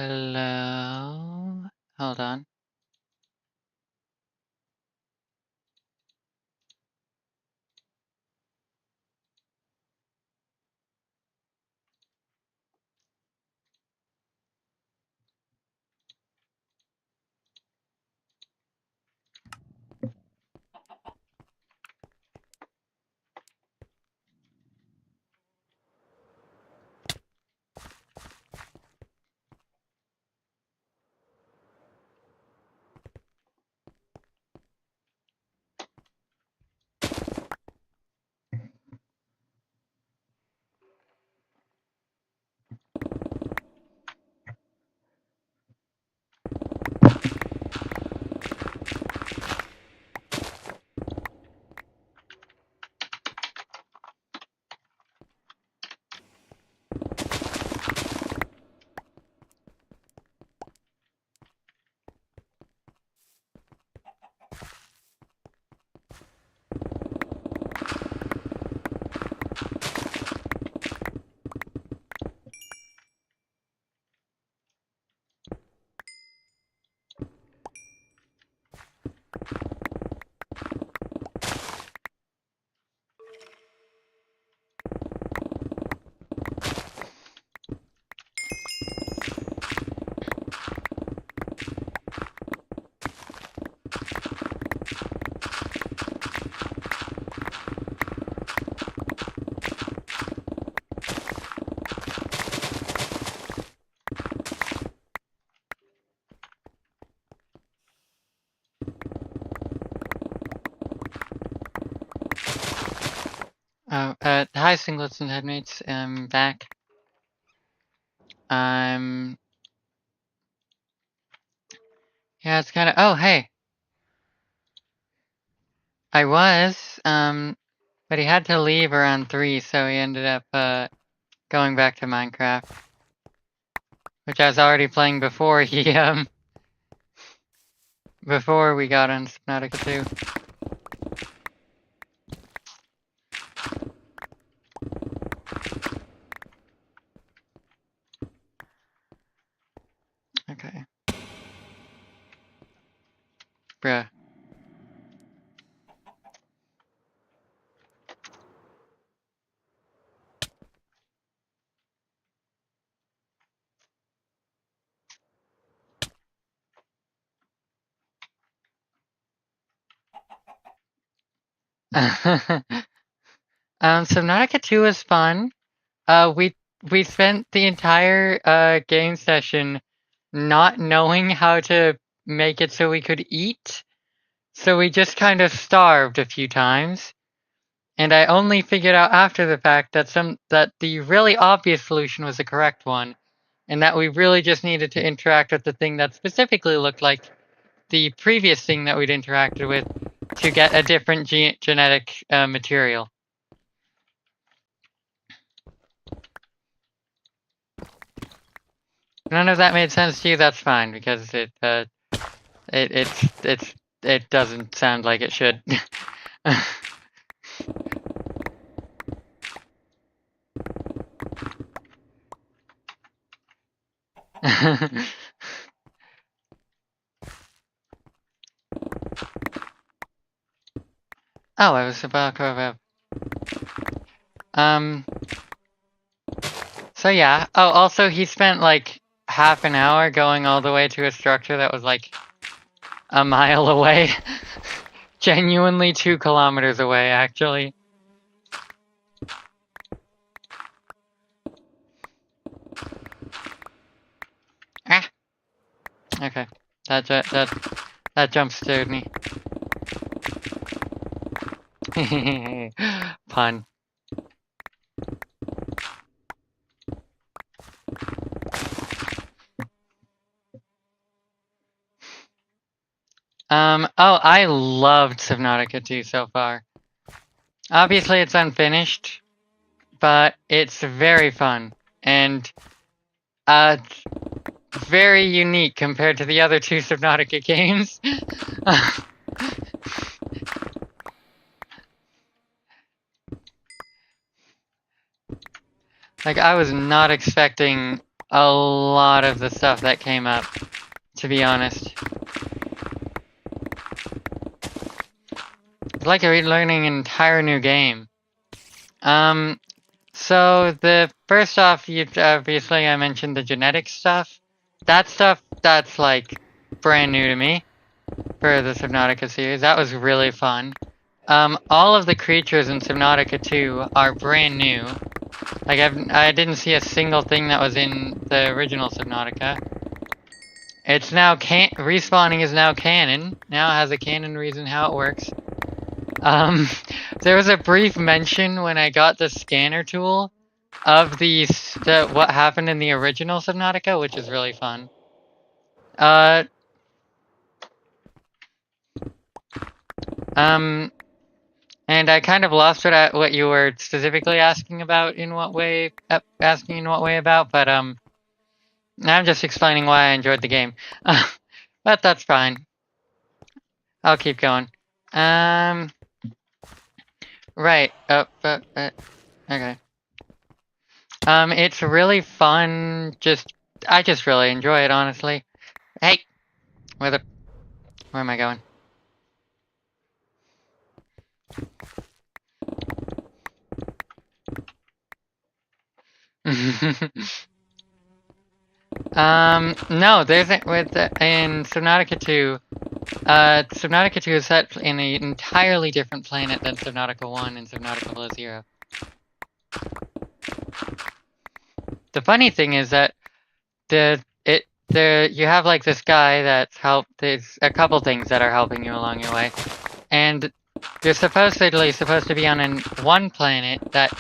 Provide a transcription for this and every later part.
Hello? Hold on. Hi, singlets and headmates. I'm back. Yeah, it's kind of. Oh, hey. I was. But he had to leave around 3, so he ended up, going back to Minecraft. Which I was already playing before he, before we got on Subnautica 2. Okay. Bruh. Subnautica 2 was fun. We spent the entire game session not knowing how to make it so we could eat, so we just kind of starved a few times. And I only figured out after the fact that the really obvious solution was the correct one, and that we really just needed to interact with the thing that specifically looked like the previous thing that we'd interacted with to get a different genetic material. None of that made sense to you. That's fine, because it doesn't sound like it should. Oh, I was about to. So yeah. Oh, also he spent like half an hour going all the way to a structure that was like a mile away. Genuinely 2 kilometers away, actually. Ah. Okay. That jump scared me. Pun. Oh, I loved Subnautica 2 so far. Obviously, it's unfinished, but it's very fun, and, very unique compared to the other 2 Subnautica games. Like, I was not expecting a lot of the stuff that came up, to be honest. It's like relearning an entire new game. So the first off, obviously I mentioned the genetic stuff. That stuff, that's like brand new to me for the Subnautica series. That was really fun. All of the creatures in Subnautica 2 are brand new. Like I didn't see a single thing that was in the original Subnautica. It's now respawning is now canon. Now it has a canon reason how it works. There was a brief mention when I got the scanner tool of what happened in the original Subnautica, which is really fun. And I kind of lost what you were specifically asking about in what way, about, but I'm just explaining why I enjoyed the game. But that's fine. I'll keep going. Right. Okay. It's really fun. I just really enjoy it, honestly. Hey, where am I going? No, in Subnautica 2. Subnautica 2 is set in an entirely different planet than Subnautica 1 and Subnautica Below Zero. The funny thing is that you have like this guy there's a couple things that are helping you along your way. And you're supposed to be on one planet that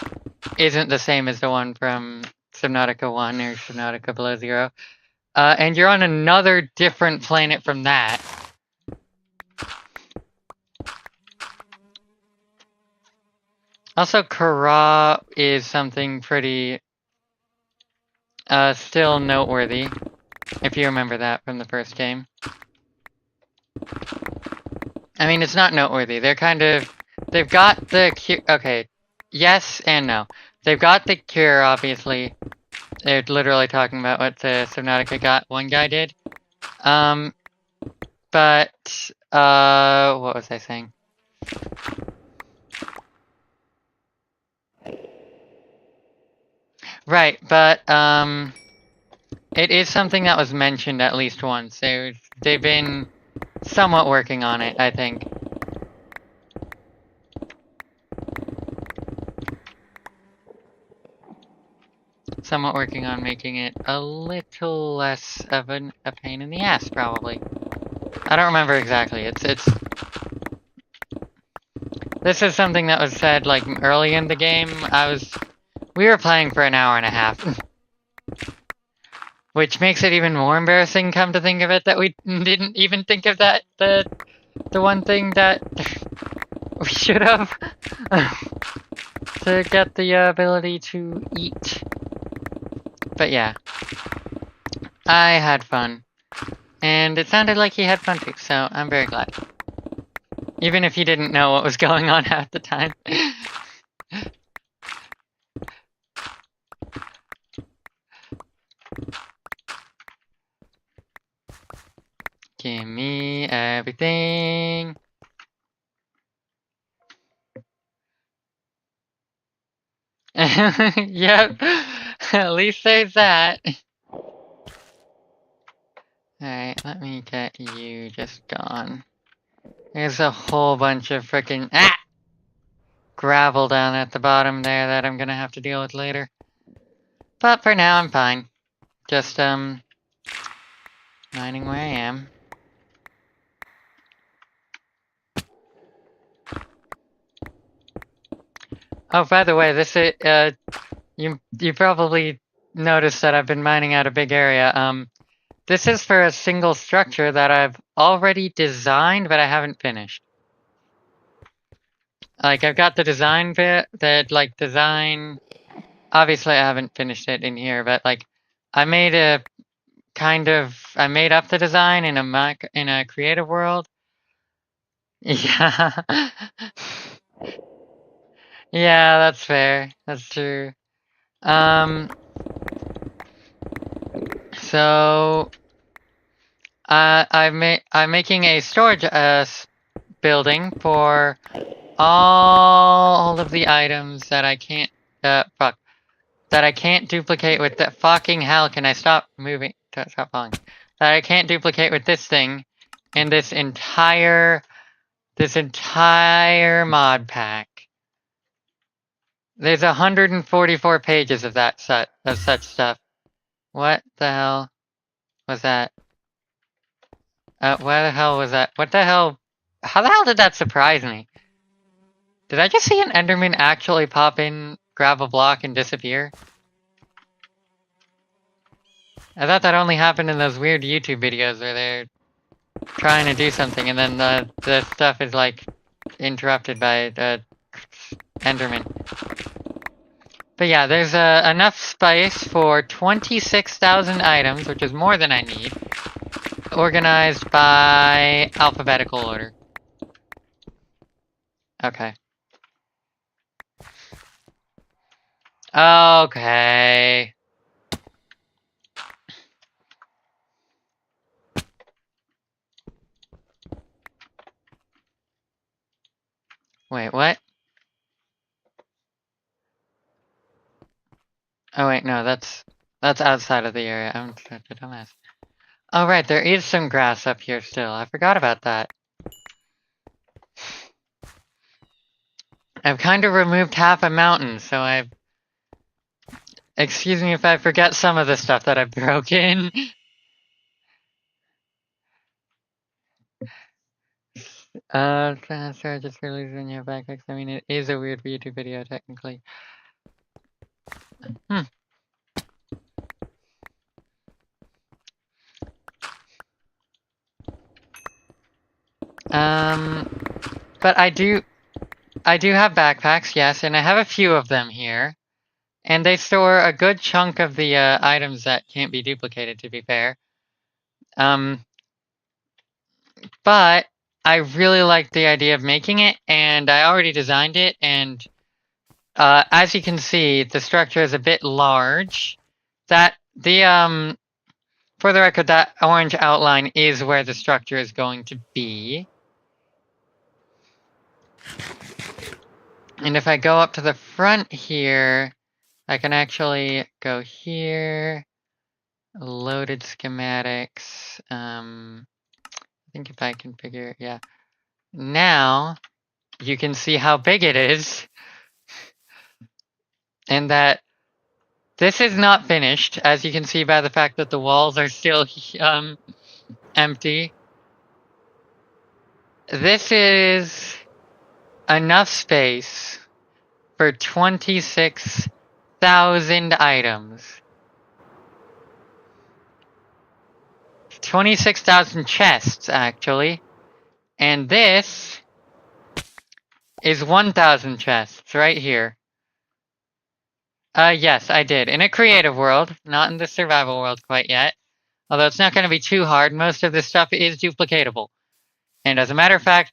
isn't the same as the one from Subnautica 1 or Subnautica Below Zero. And you're on another different planet from that. Also, Kara is something pretty still noteworthy, if you remember that from the first game. I mean, it's not noteworthy. They've got the cure. Okay, yes and no. They've got the cure, obviously. They're literally talking about what the Subnautica one guy did. But, what was I saying? Right, but, it is something that was mentioned at least once. They've been somewhat working on it, I think. Somewhat working on making it a little less of a pain in the ass, probably. I don't remember exactly. This is something that was said, like, early in the game. We were playing for an hour and a half. Which makes it even more embarrassing, come to think of it, that we didn't even think of that, the one thing that we should have. To get the ability to eat. But yeah. I had fun. And it sounded like he had fun too, so I'm very glad. Even if he didn't know what was going on at the time. Give me everything. Yep. At least there's that. Alright, let me get you just gone. There's a whole bunch of frickin' gravel down at the bottom there that I'm gonna have to deal with later. But for now, I'm fine. Just, mining where I am. Oh, by the way, this is, you probably noticed that I've been mining out a big area. This is for a single structure that I've already designed, but I haven't finished. Like, I've got the design bit, obviously I haven't finished it in here, but like, I made up the design in a creative world. Yeah. Yeah, that's fair. That's true. So, I'm making a storage building for all of the items that I can't that I can't duplicate with the fucking hell. Can I stop moving? Stop falling. That I can't duplicate with this thing in this entire mod pack. There's 144 pages of such stuff. What the hell was that? Where the hell was that? What the hell? How the hell did that surprise me? Did I just see an Enderman actually pop in, grab a block, and disappear? I thought that only happened in those weird YouTube videos where they're trying to do something and then the stuff is like interrupted by Enderman. But yeah, there's enough space for 26,000 items, which is more than I need, organized by alphabetical order. Okay. Okay. Wait, what? Oh wait, no, that's outside of the area. I'm such a dumbass. Oh right, there is some grass up here still. I forgot about that. I've kind of removed half a mountain, so I've... Excuse me if I forget some of the stuff that I've broken. Sorry, just released in your backpacks. I mean, it is a weird YouTube video, technically. But I do have backpacks, yes, and I have a few of them here. And they store a good chunk of the, items that can't be duplicated, to be fair. But I really like the idea of making it, and I already designed it, and, as you can see, the structure is a bit large. For the record, that orange outline is where the structure is going to be. And if I go up to the front here, I can actually go here, loaded schematics, I think if I configure, yeah. Now, you can see how big it is, and that this is not finished, as you can see by the fact that the walls are still, empty. This is enough space for 26,000 items. 26,000 chests, actually. And this is 1,000 chests right here. Yes, I did. In a creative world, not in the survival world quite yet. Although it's not going to be too hard, most of this stuff is duplicatable. And as a matter of fact,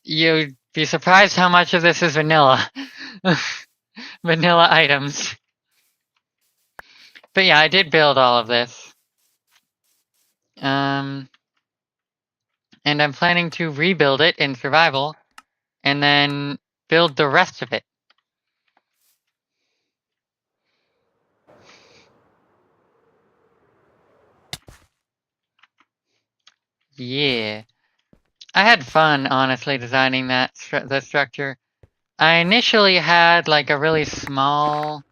you'd be surprised how much of this is vanilla. Vanilla items. But yeah, I did build all of this. And I'm planning to rebuild it in survival, and then build the rest of it. Yeah. I had fun, honestly, designing the structure. I initially had, like, a really small,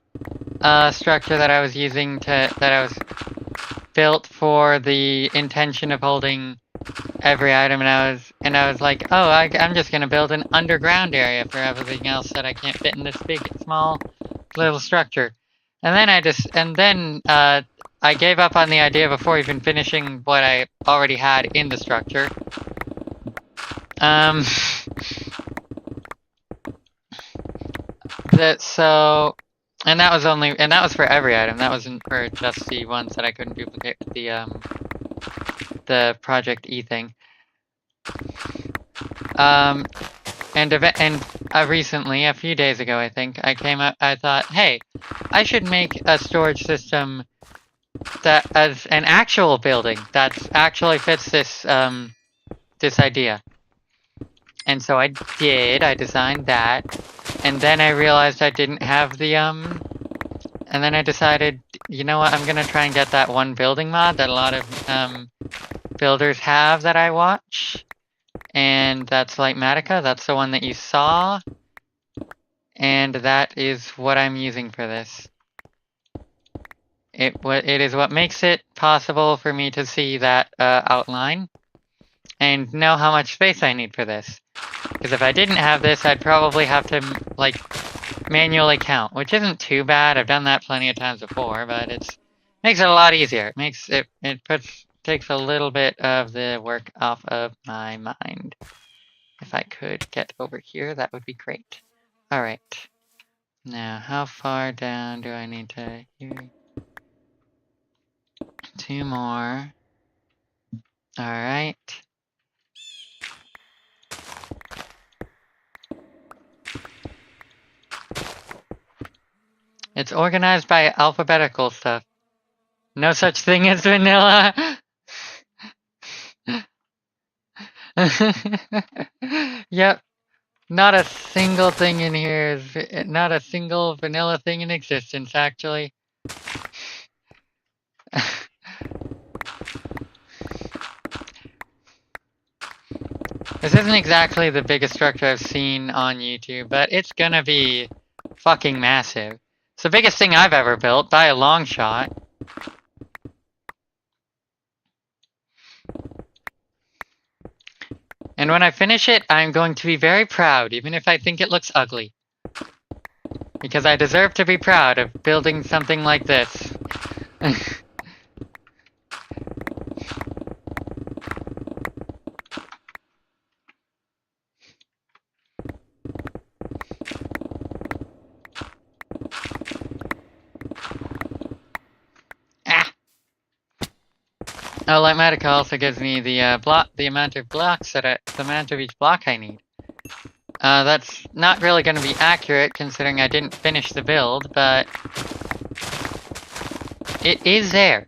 structure that I was using that I was built for the intention of holding every item, and I was like, oh, I'm just gonna build an underground area for everything else that I can't fit in this big, small, little structure. And then I gave up on the idea before even finishing what I already had in the structure. And that was for every item. That wasn't for just the ones that I couldn't duplicate with the Project E thing. Recently, a few days ago, I think, I thought, hey, I should make a storage system that as an actual building that actually fits this this idea. And so I designed that, and then I realized I didn't have the and then I decided, you know what, I'm gonna try and get that one building mod that a lot of builders have that I watch. And that's Lightmatica, that's the one that you saw. And that is what I'm using for this. It is what makes it possible for me to see that outline and know how much space I need for this. Because if I didn't have this, I'd probably have to like manually count, which isn't too bad. I've done that plenty of times before, but it makes it a lot easier. It makes it takes a little bit of the work off of my mind. If I could get over here, that would be great. All right. Now, how far down do I need to? Here. 2 more. All right. It's organized by alphabetical stuff. No such thing as vanilla. Yep. Not a single thing in here is not a single vanilla thing in existence, actually. This isn't exactly the biggest structure I've seen on YouTube, but it's gonna be fucking massive. It's the biggest thing I've ever built by a long shot. And when I finish it, I'm going to be very proud, even if I think it looks ugly. Because I deserve to be proud of building something like this. Oh, Lightmatica also gives me the amount of blocks the amount of each block I need. That's not really going to be accurate considering I didn't finish the build, but it is there.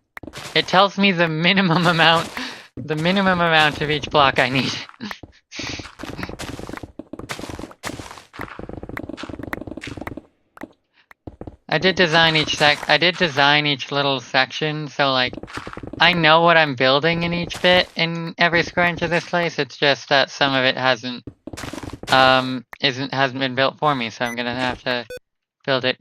It tells me the minimum amount of each block I need. I did design each little section, so like I know what I'm building in each bit in every square inch of this place. It's just that some of it hasn't been built for me, so I'm gonna have to build it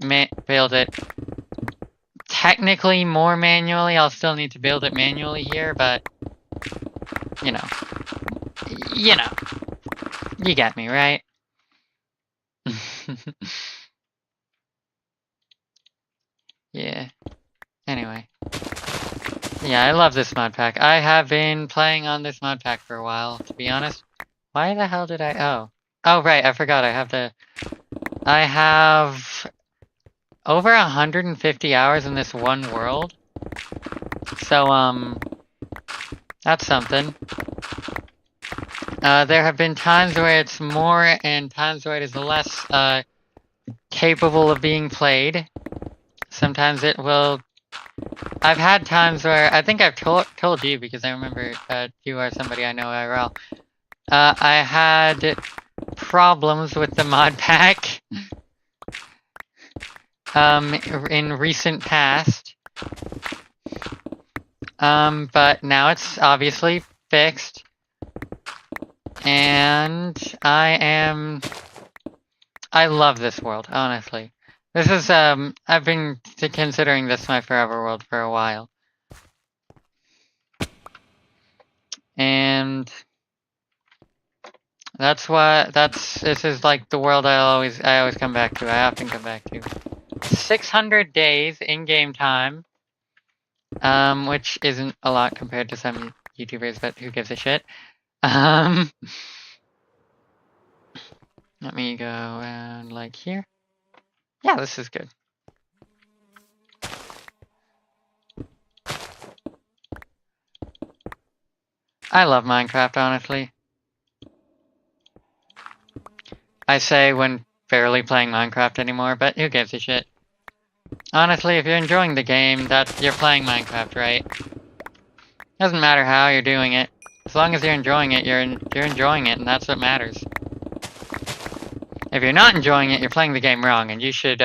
technically more manually. I'll still need to build it manually here, but you know, you get me, right? Yeah. Anyway. Yeah, I love this mod pack. I have been playing on this mod pack for a while, to be honest. Why the hell did I... Oh, right, I forgot. I have over 150 hours in this one world. So, that's something. There have been times where it's more and times where it is less, capable of being played. Sometimes it will... I've had times where... I think I've told you, because I remember, you are somebody I know IRL. I had problems with the mod pack in recent past. But now it's obviously fixed. And I love this world, honestly. This is, I've been considering this my forever world for a while. And this is like the world I always come back to. I often come back to. 600 days in game time, which isn't a lot compared to some YouTubers, but who gives a shit. Let me go around like here. Yeah, this is good. I love Minecraft, honestly. I say when barely playing Minecraft anymore, but who gives a shit? Honestly, if you're enjoying the game, you're playing Minecraft, right? Doesn't matter how you're doing it. As long as you're enjoying it, you're enjoying it, and that's what matters. If you're not enjoying it, you're playing the game wrong, and you should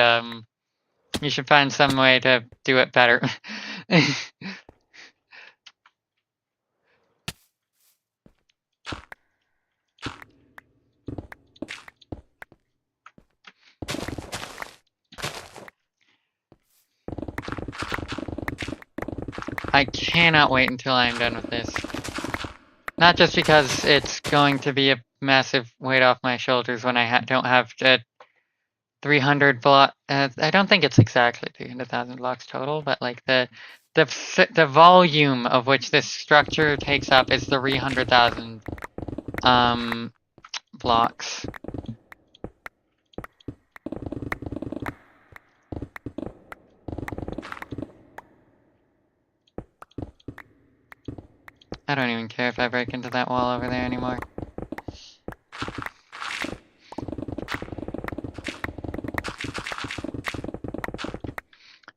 find some way to do it better. I cannot wait until I'm done with this. Not just because it's going to be a massive weight off my shoulders when I don't have 300 block. I don't think it's exactly 300,000 blocks total, but like the volume of which this structure takes up is 300,000 blocks. I don't even care if I break into that wall over there anymore.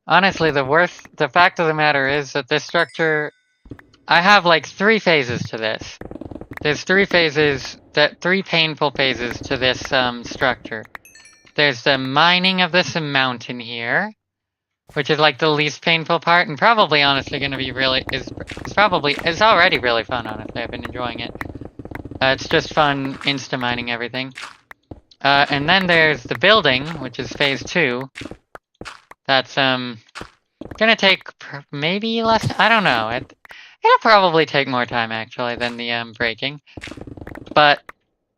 Honestly, the fact of the matter is that this structure, I have like 3 phases to this. There's 3 painful phases to this structure. There's the mining of this mountain here, which is like the least painful part, and probably honestly going to be it's already really fun. Honestly, I've been enjoying it. It's just fun insta-mining everything. And then there's the building, which is phase 2. That's gonna take maybe less. I don't know. It'll probably take more time actually than the breaking. But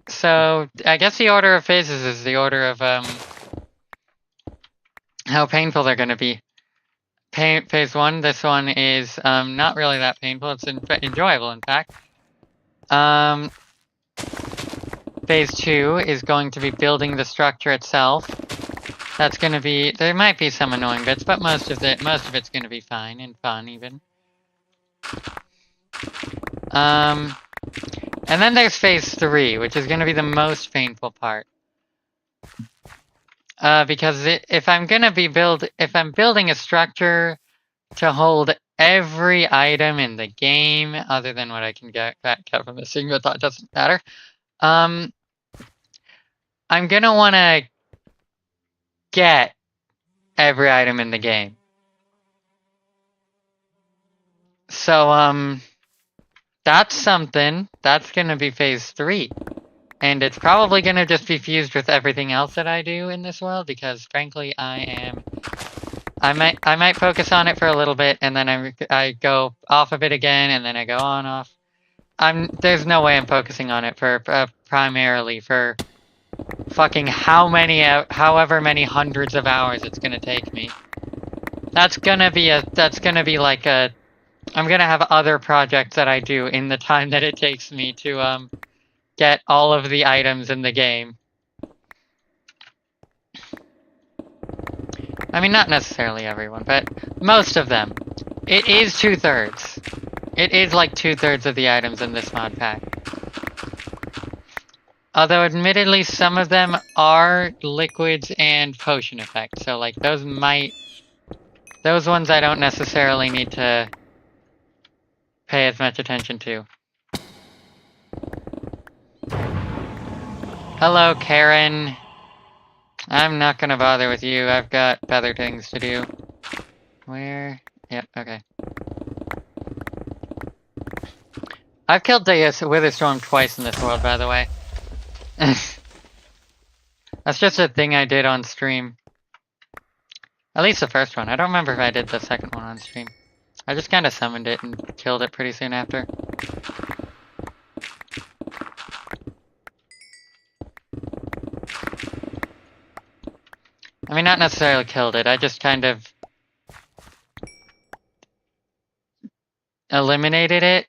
so I guess the order of phases is the order of how painful they're gonna be. Phase 1. This one is not really that painful. It's enjoyable, in fact. Phase 2 is going to be building the structure itself. That's going to be, there might be some annoying bits, but most of it's going to be fine and fun even. And then there's phase 3, which is going to be the most painful part. Because if I'm building a structure to hold every item in the game, other than what I can get from the thing, but that doesn't matter. I'm gonna want to get every item in the game. So, that's something. That's gonna be phase 3. And it's probably gonna just be fused with everything else that I do in this world, because frankly, I might focus on it for a little bit, and then I go off of it again, and then I go on off. There's no way I'm focusing on it for primarily for fucking however many hundreds of hours it's gonna take me. That's gonna be like I'm gonna have other projects that I do in the time that it takes me to get all of the items in the game. I mean, not necessarily everyone, but most of them. It is 2/3. It is like 2/3 of the items in this mod pack. Although admittedly some of them are liquids and potion effects, so like those ones I don't necessarily need to pay as much attention to. Hello, Karen. I'm not gonna bother with you. I've got better things to do. Where? Yep, okay. I've killed the Witherstorm twice in this world, by the way. That's just a thing I did on stream. At least the first one. I don't remember if I did the second one on stream. I just kind of summoned it and killed it pretty soon after. I mean, not necessarily killed it, I just kind of eliminated it.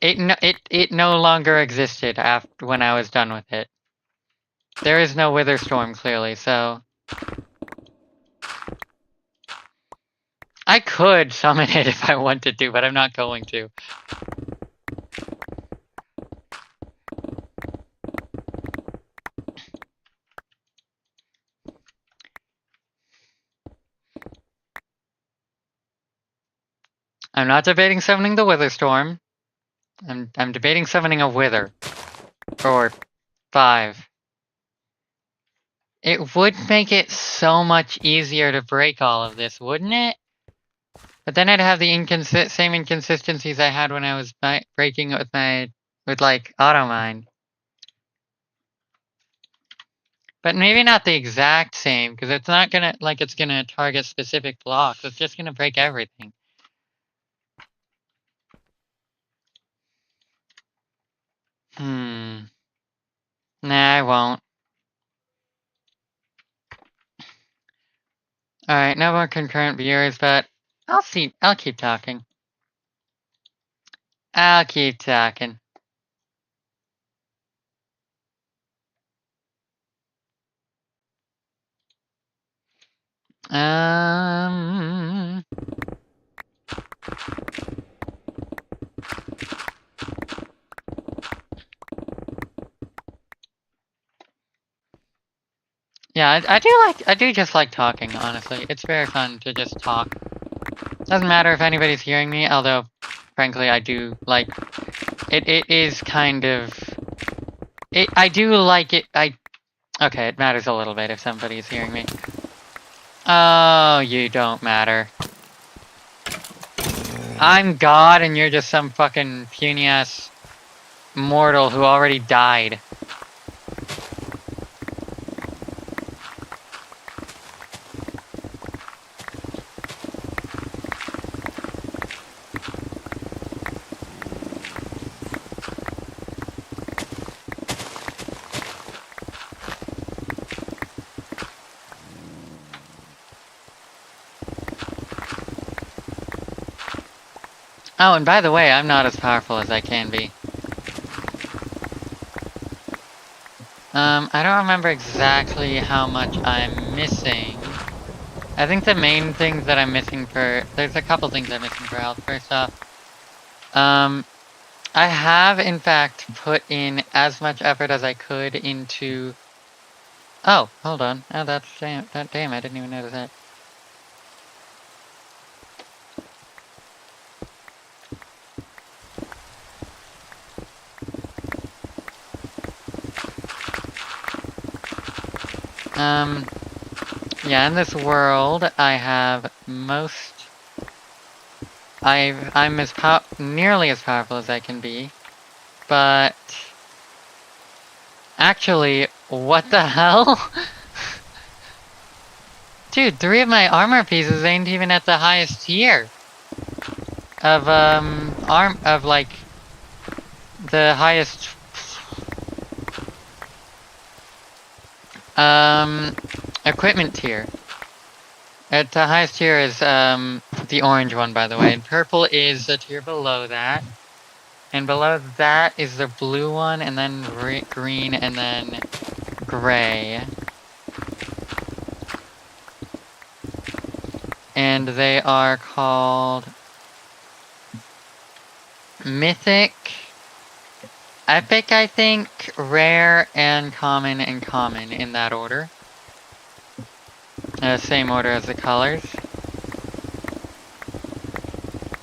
It no longer existed after when I was done with it. There is no Witherstorm, clearly, so I could summon it if I wanted to, but I'm not going to. I'm not debating summoning the Wither Storm. I'm debating summoning a Wither. Or 5. It would make it so much easier to break all of this, wouldn't it? But then I'd have the same inconsistencies I had when I was breaking it with like Automine. But maybe not the exact same, because it's not it's gonna target specific blocks. It's just gonna break everything. Nah, I won't. Alright, no more concurrent viewers, but I'll keep talking. I'll keep talking. Yeah, I do just like talking, honestly. It's very fun to just talk. Doesn't matter if anybody's hearing me, although, frankly, I do like... It is kind of... I do like it, okay, it matters a little bit if somebody's hearing me. Oh, you don't matter. I'm God and you're just some fucking puny-ass mortal who already died. Oh, and by the way, I'm not as powerful as I can be. I don't remember exactly how much I'm missing. I think the main things that I'm missing there's a couple things I'm missing for health. First off, I have, in fact, put in as much effort as I could into... Oh, hold on. Oh, damn, I didn't even notice that. Yeah, in this world, I have I'm nearly as powerful as I can be, but... Actually, what the hell? Dude, 3 of my armor pieces ain't even at the highest tier of, like, the highest, equipment tier. At the highest tier is, the orange one, by the way, and purple is the tier below that. And below that is the blue one, and then green, and then gray. And they are called Mythic, Epic, I think, Rare, and Common in that order. Same order as the colors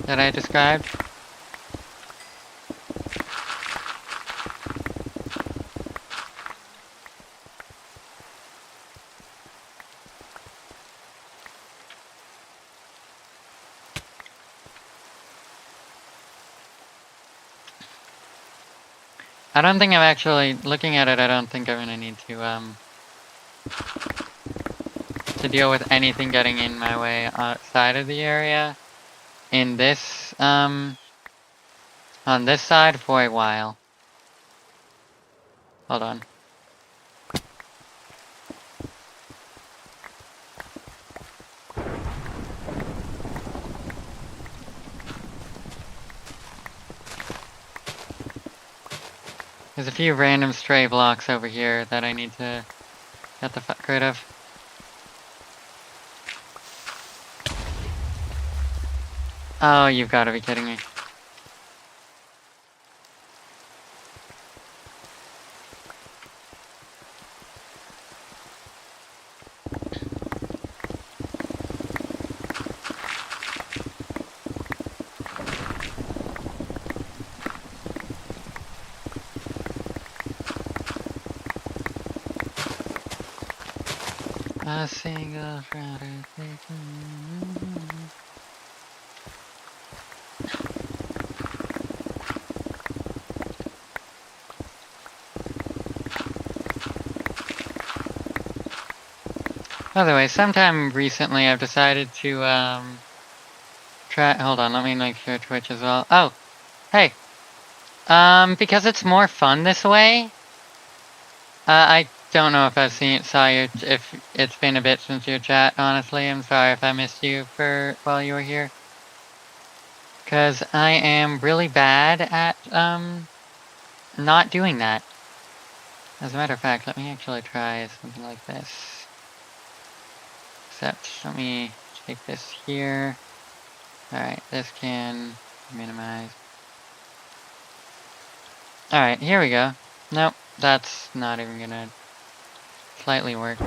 that I described. I don't think I'm actually, looking at it, I don't think I'm gonna need to deal with anything getting in my way outside of the area in this, on this side for a while. Hold on. There's a few random stray blocks over here that I need to get the fuck rid of. Oh, you've got to be kidding me. A single shrouded. By the way, sometime recently I've decided to try. Hold on, let me make sure Twitch as well. Oh, hey. Because it's more fun this way. I don't know if I've saw your, if it's been a bit since your chat, honestly. I'm sorry if I missed you while you were here. Cause I am really bad at, not doing that. As a matter of fact, let me actually try something like this. Except, let me take this here. Alright, this can minimize. Alright, here we go. Nope, that's not even gonna slightly work.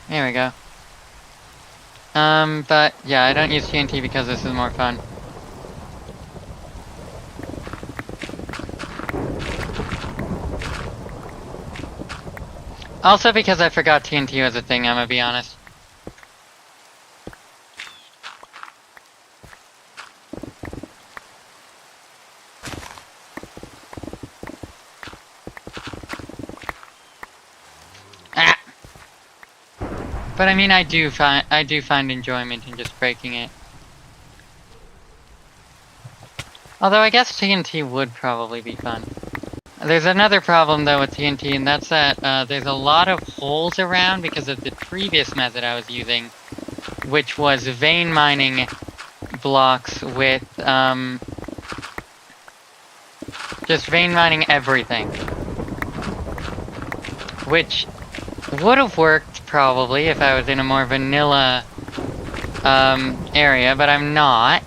There we go. But yeah, I don't use TNT because this is more fun. Also because I forgot TNT was a thing, I'm gonna be honest. Ah! But I mean, I do find enjoyment in just breaking it. Although I guess TNT would probably be fun. There's another problem though with TNT, and that's that there's a lot of holes around because of the previous method I was using, which was vein mining blocks with just vein mining everything. Which would have worked probably if I was in a more vanilla area, but I'm not.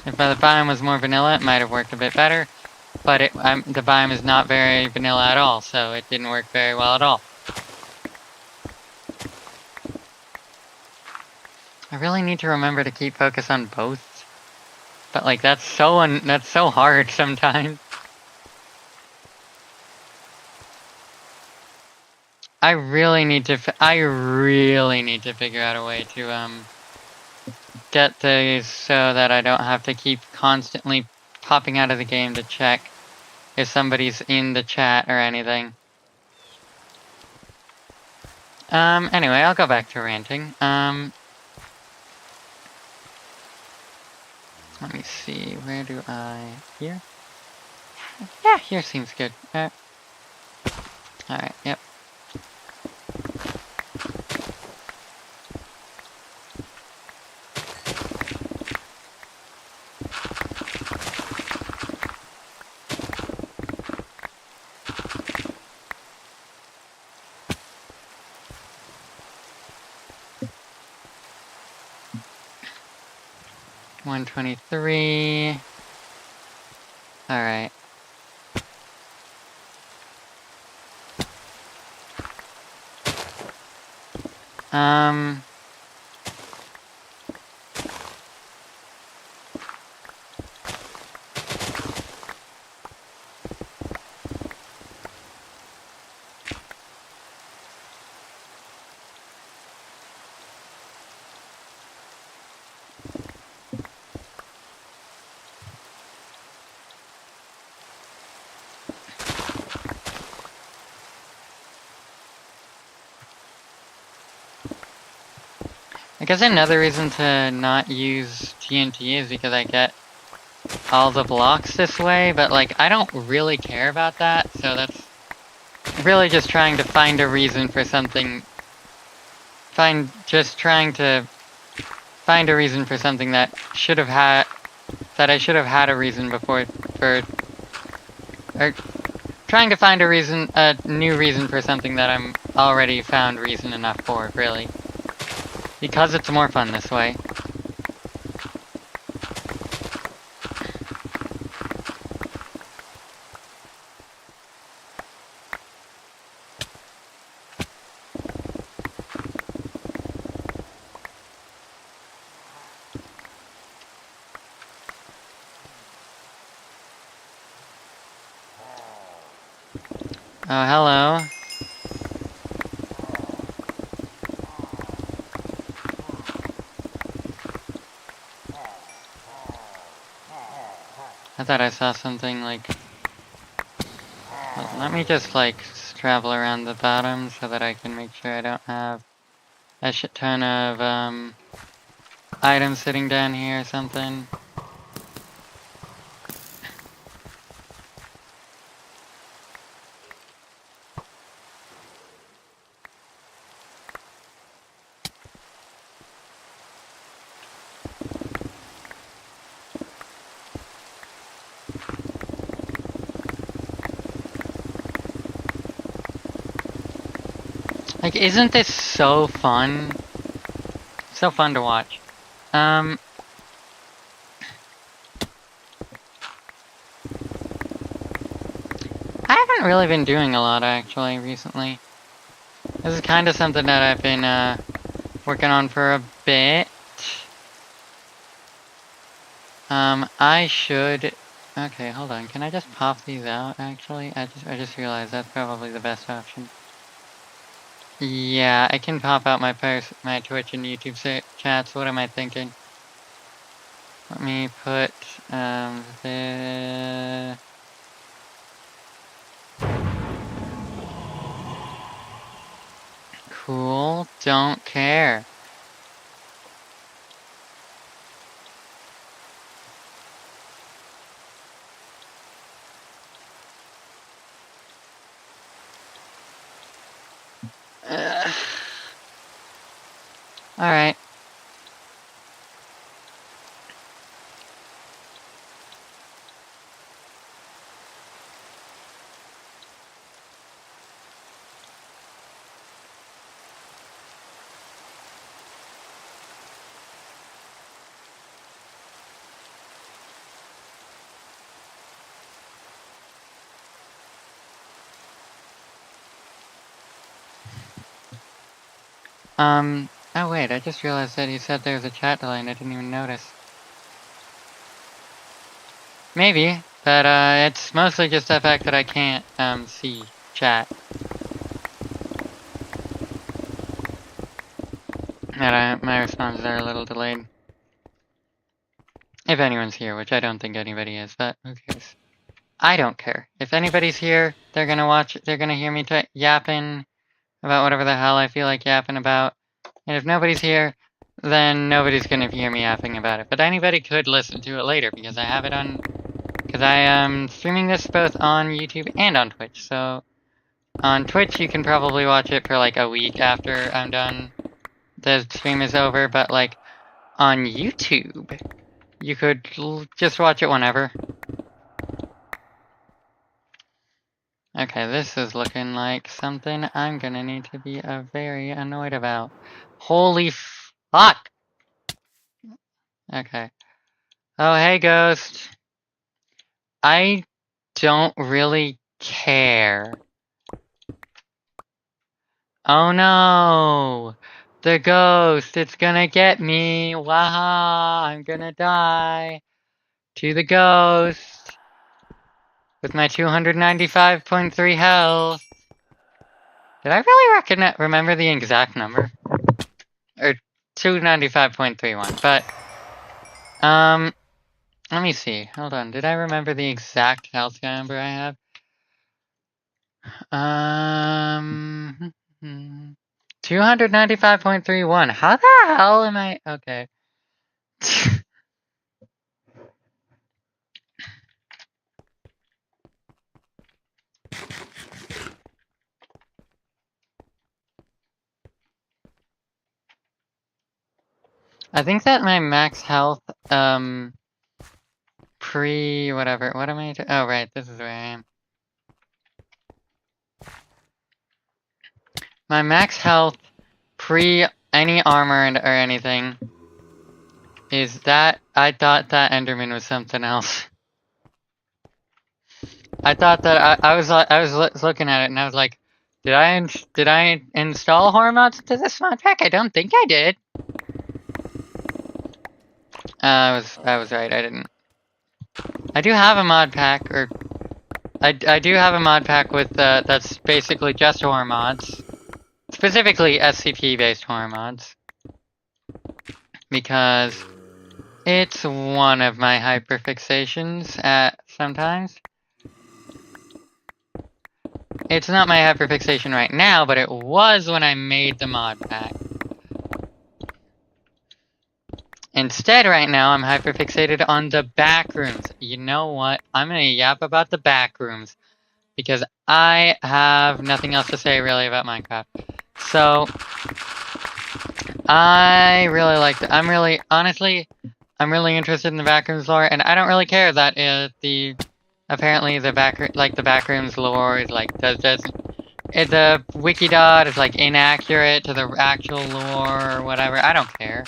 If the biome was more vanilla, it might have worked a bit better, but the biome is not very vanilla at all, so it didn't work very well at all. I really need to remember to keep focus on both, but like that's so hard sometimes. I really need to figure out a way to get these so that I don't have to keep constantly popping out of the game to check if somebody's in the chat or anything. Anyway, I'll go back to ranting. Let me see, where do here? Yeah, here seems good. Alright, yep. $123. Alright. I guess another reason to not use TNT is because I get all the blocks this way, but like I don't really care about that, so that's really just trying to find a reason for something. Trying to find a reason for something that I should have had a reason before or trying to find a new reason for something that I'm already found reason enough for, really. Because it's more fun this way. Oh, hello. I thought I saw something like... Well, let me just like travel around the bottom so that I can make sure I don't have a shit ton of items sitting down here or something. Like, isn't this so fun? So fun to watch. I haven't really been doing a lot actually recently. This is kind of something that I've been working on for a bit. I should... Okay, hold on. Can I just pop these out actually? I just realized that's probably the best option. Yeah, I can pop out my Twitch and YouTube chats. What am I thinking? Let me put the... Cool, don't care. Alright. Oh wait, I just realized that he said there was a chat delay and I didn't even notice. Maybe, but it's mostly just the fact that I can't see chat. And my responses are a little delayed. If anyone's here, which I don't think anybody is, but who cares? I don't care. If anybody's here, they're gonna hear me yapping about whatever the hell I feel like yapping about. And if nobody's here, then nobody's gonna hear me yapping about it. But anybody could listen to it later because I have it on... Because I am streaming this both on YouTube and on Twitch. So on Twitch, you can probably watch it for like a week after I'm done. The stream is over, but like on YouTube, you could just watch it whenever. Okay, this is looking like something I'm gonna need to be very annoyed about. Holy fuck! Okay. Oh, hey, Ghost. I don't really care. Oh no! The ghost, it's gonna get me! Waha! I'm gonna die! To the ghost! With my 295.3 health! Did I really remember the exact number? Or 295.31, but... let me see. Hold on, did I remember the exact health number I have? 295.31. How the hell am I? Okay. I think that my max health, whatever. What am I? Oh, right. This is where I am. My max health pre any armor or anything is that I thought that Enderman was something else. I thought that I was looking at it and I was like, did I install horror mods to this mod pack? I don't think I did. I was right. I didn't. I do have a mod pack, or I do have a mod pack with that's basically just horror mods, specifically SCP-based horror mods, because it's one of my hyperfixations at sometimes. It's not my hyperfixation right now, but it was when I made the mod pack. Instead, right now, I'm hyperfixated on the back rooms. You know what? I'm gonna yap about the back rooms, because I have nothing else to say really about Minecraft. So, I really like honestly, I'm really interested in the backrooms lore, and I don't really care that apparently the backrooms lore is like, the Wikidot is like inaccurate to the actual lore or whatever. I don't care.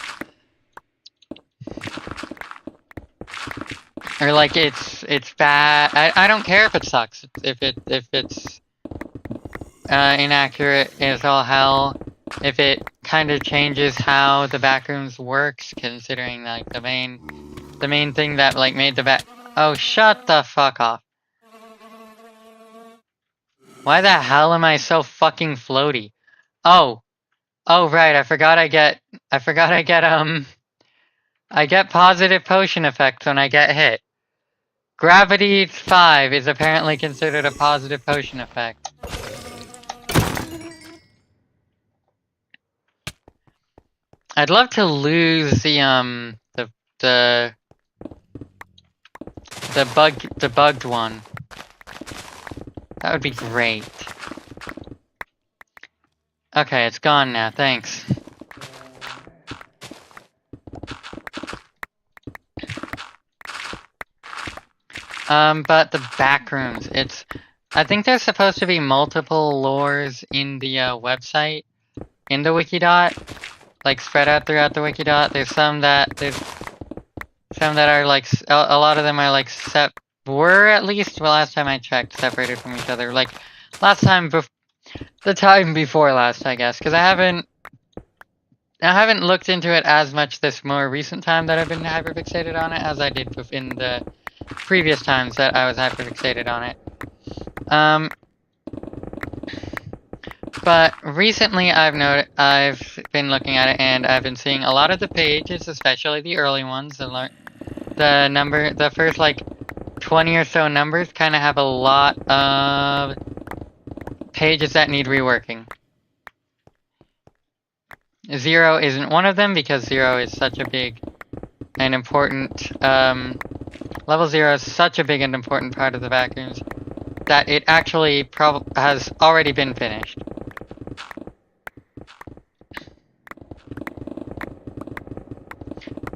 Or like it's bad. I don't care if it sucks. If it's inaccurate as all hell. If it kind of changes how the backrooms works, considering like the main thing that like made the back. Oh, shut the fuck off! Why the hell am I so fucking floaty? Oh, right. I forgot I get I get positive potion effects when I get hit. Gravity 5 is apparently considered a positive potion effect. I'd love to lose the bugged one. That would be great. Okay, it's gone now, thanks. But the backrooms, I think there's supposed to be multiple lores in the website, in the Wikidot, like spread out throughout the Wikidot. There's some that are like, a lot of them are like were at least, well, last time I checked, separated from each other. Like, the time before last, I guess, because I haven't looked into it as much this more recent time that I've been hyperfixated on it as I did in the previous times that I was hyperfixated on it. But recently I've been looking at it, and I've been seeing a lot of the pages, especially the early ones, the first like 20 or so numbers kind of have a lot of pages that need reworking. 0 isn't one of them, because 0 is such a big and important, level 0 is such a big and important part of the backrooms that it actually has already been finished.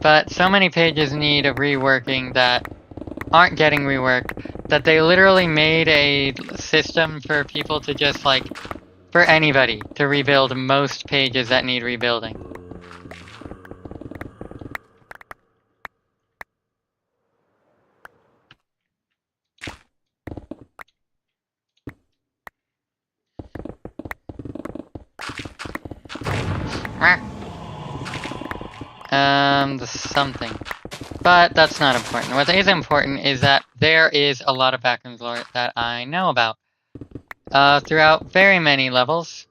But so many pages need a reworking that aren't getting reworked, that they literally made a system for people to just like, for anybody to rebuild most pages that need rebuilding. The something. But that's not important. What is important is that there is a lot of backrooms lore that I know about. Throughout very many levels.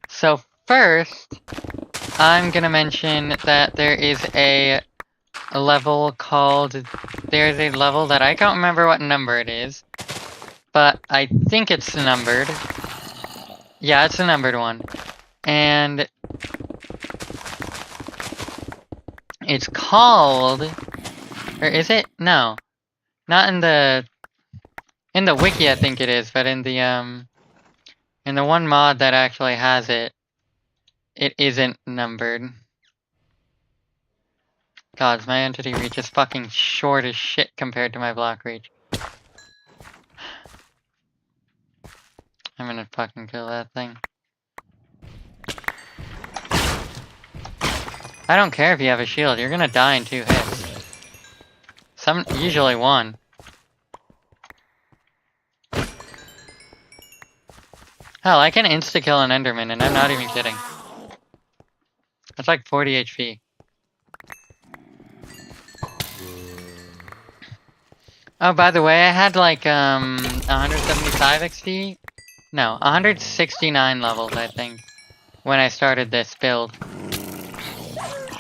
So first, I'm gonna mention that there is a level there's a level that I don't remember what number it is, but I think it's numbered. Yeah, it's a numbered one. And it's called, or is it? No. Not in the wiki, I think it is, but in the one mod that actually has it, it isn't numbered. God, my entity reach is fucking short as shit compared to my block reach. I'm gonna fucking kill that thing. I don't care if you have a shield, you're gonna die in 2 hits. Usually 1. Hell, I can insta-kill an Enderman, and I'm not even kidding. That's like 40 HP. Oh, by the way, I had like 175 XP. No, 169 levels, I think, when I started this build.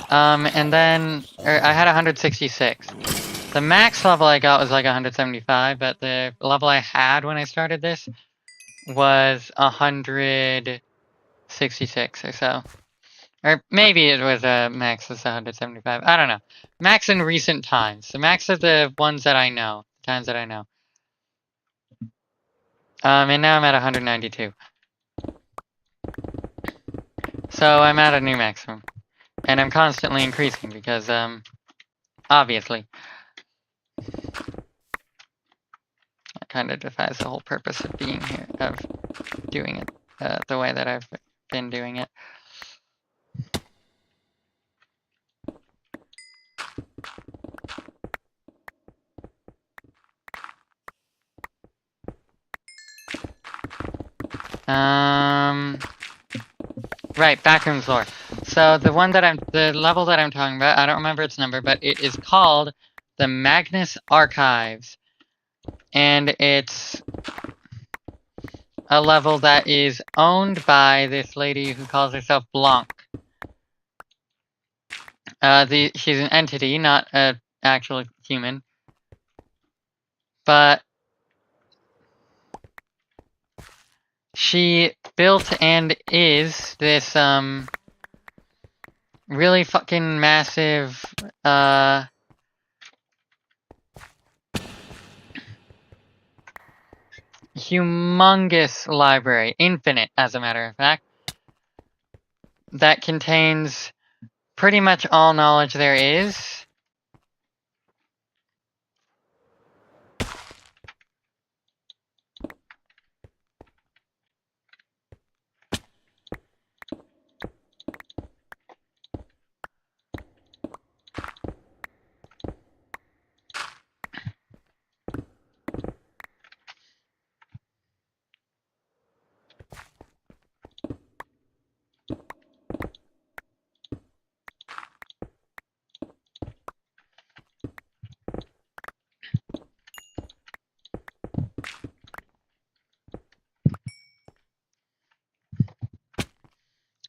And then I had 166. The max level I got was like 175, but the level I had when I started this was 166 or so. Or maybe it was max was 175. I don't know. Max in recent times. The max of the ones that I know. Times that I know. And now I'm at 192. So I'm at a new maximum. And I'm constantly increasing because, obviously. That kind of defies the whole purpose of being here, of doing it the way that I've been doing it. Right, backroom floor. So the level that I'm talking about, I don't remember its number, but it is called the Magnus Archives. And it's a level that is owned by this lady who calls herself Blanc. She's an entity, not an actual human. But she built and is this, really fucking massive, humongous library, infinite as a matter of fact, that contains pretty much all knowledge there is.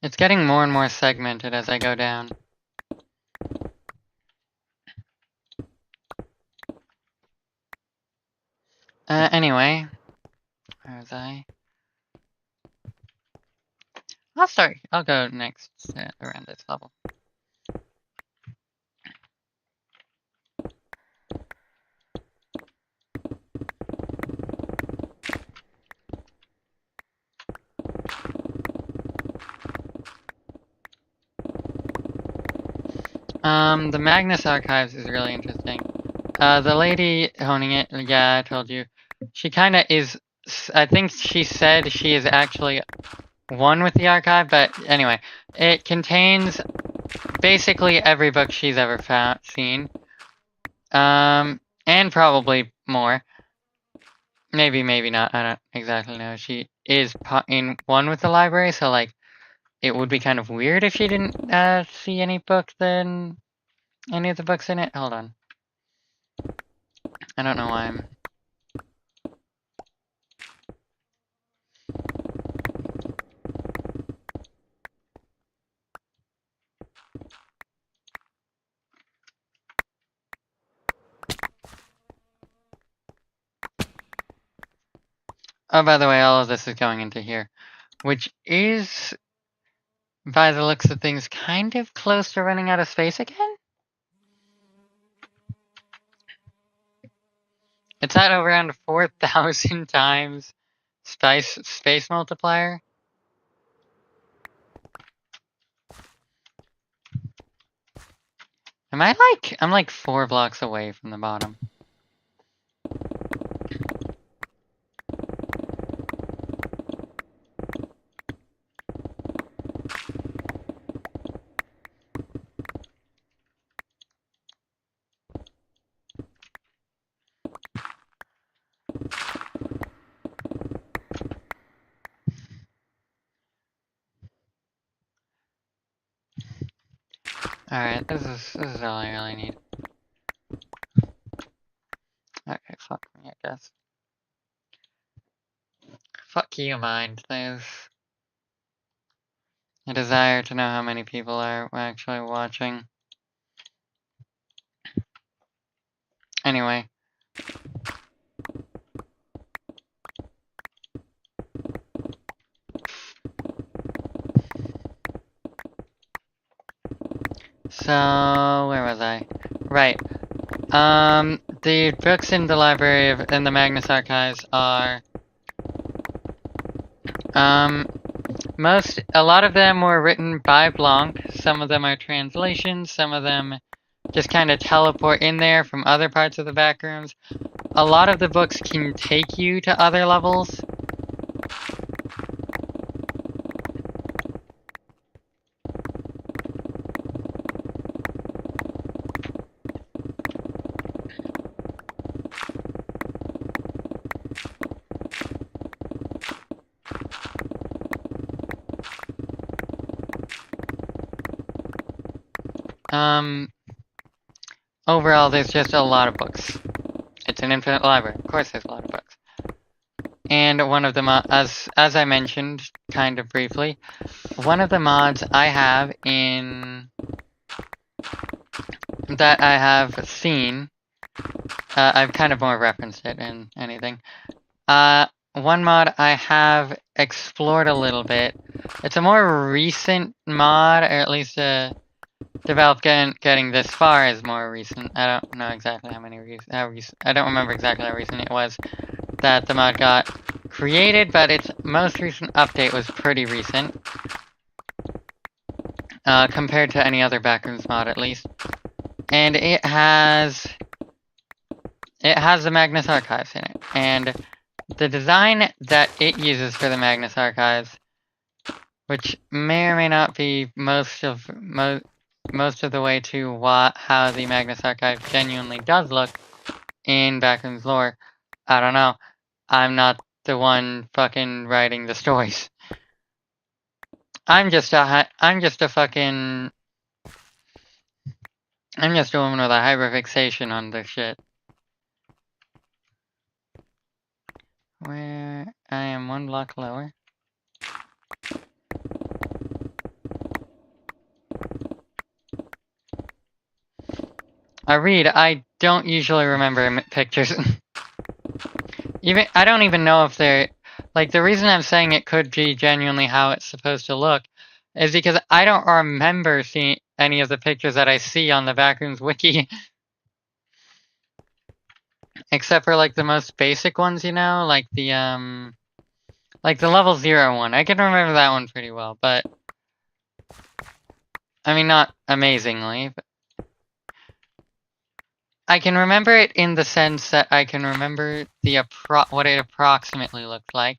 It's getting more and more segmented as I go down. Anyway, where was I? I'll go next around this level. The Magnus Archives is really interesting. The lady owning it, yeah, I told you, she kinda is, I think she said she is actually one with the archive, but anyway, it contains basically every book she's ever seen. And probably more. Maybe, maybe not, I don't exactly know. She is in one with the library, so like, it would be kind of weird if she didn't see any book than any of the books in it. Hold on. I don't know why I'm... Oh, by the way, all of this is going into here, which is, by the looks of things, kind of close to running out of space again? It's at around 4,000 times space multiplier. I'm like 4 blocks away from the bottom. Alright, this is all I really need. Okay, guess. Fuck you, mind. There's a desire to know how many people are actually watching. Anyway. So, where was I? Right. The books in the library in the Magnus Archives are, a lot of them were written by Blanc. Some of them are translations. Some of them just kind of teleport in there from other parts of the backrooms. A lot of the books can take you to other levels. Overall, there's just a lot of books. It's an infinite library. Of course there's a lot of books. And one of them, as I mentioned kind of briefly, one of the mods I have in that I have seen, I've kind of more referenced it in anything. One mod I have explored a little bit. It's a more recent mod, or at least developed getting this far is more recent. I don't know exactly how recent. I don't remember exactly how recent it was that the mod got created, but its most recent update was pretty recent. Compared to any other Backrooms mod, at least. And it has the Magnus Archives in it. And the design that it uses for the Magnus Archives, which may or may not be most of the way to how the Magnus Archive genuinely does look in Backrooms lore, I don't know. I'm not the one fucking writing the stories. I'm just a woman with a hyperfixation on this shit. Where I am one block lower. I don't usually remember pictures. I don't even know if they're, like, the reason I'm saying it could be genuinely how it's supposed to look is because I don't remember seeing any of the pictures that I see on the Backrooms wiki. Except for, like, the most basic ones, you know? Like the level 0 one. I can remember that one pretty well, but I mean, not amazingly, but I can remember it in the sense that I can remember what it approximately looked like.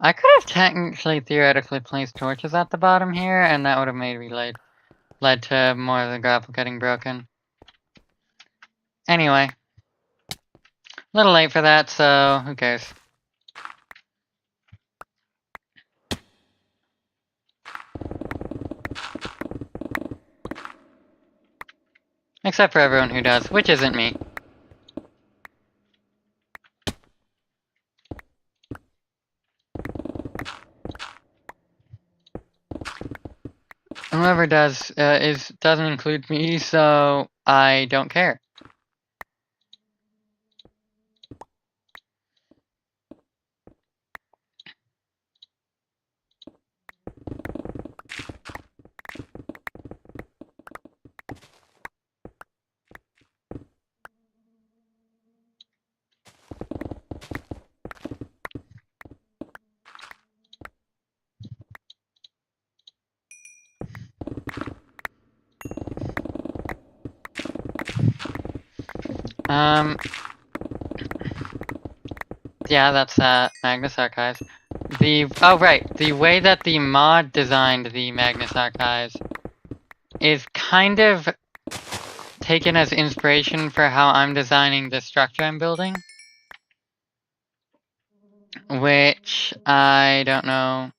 I could have technically, theoretically placed torches at the bottom here, and that would have maybe led to more of the grapple getting broken. Anyway. A little late for that, so who cares? Except for everyone who does, which isn't me. Whoever does doesn't include me, so I don't care. Yeah, that's Magnus Archives. Oh right, the way that the mod designed the Magnus Archives is kind of taken as inspiration for how I'm designing the structure I'm building. Which I don't know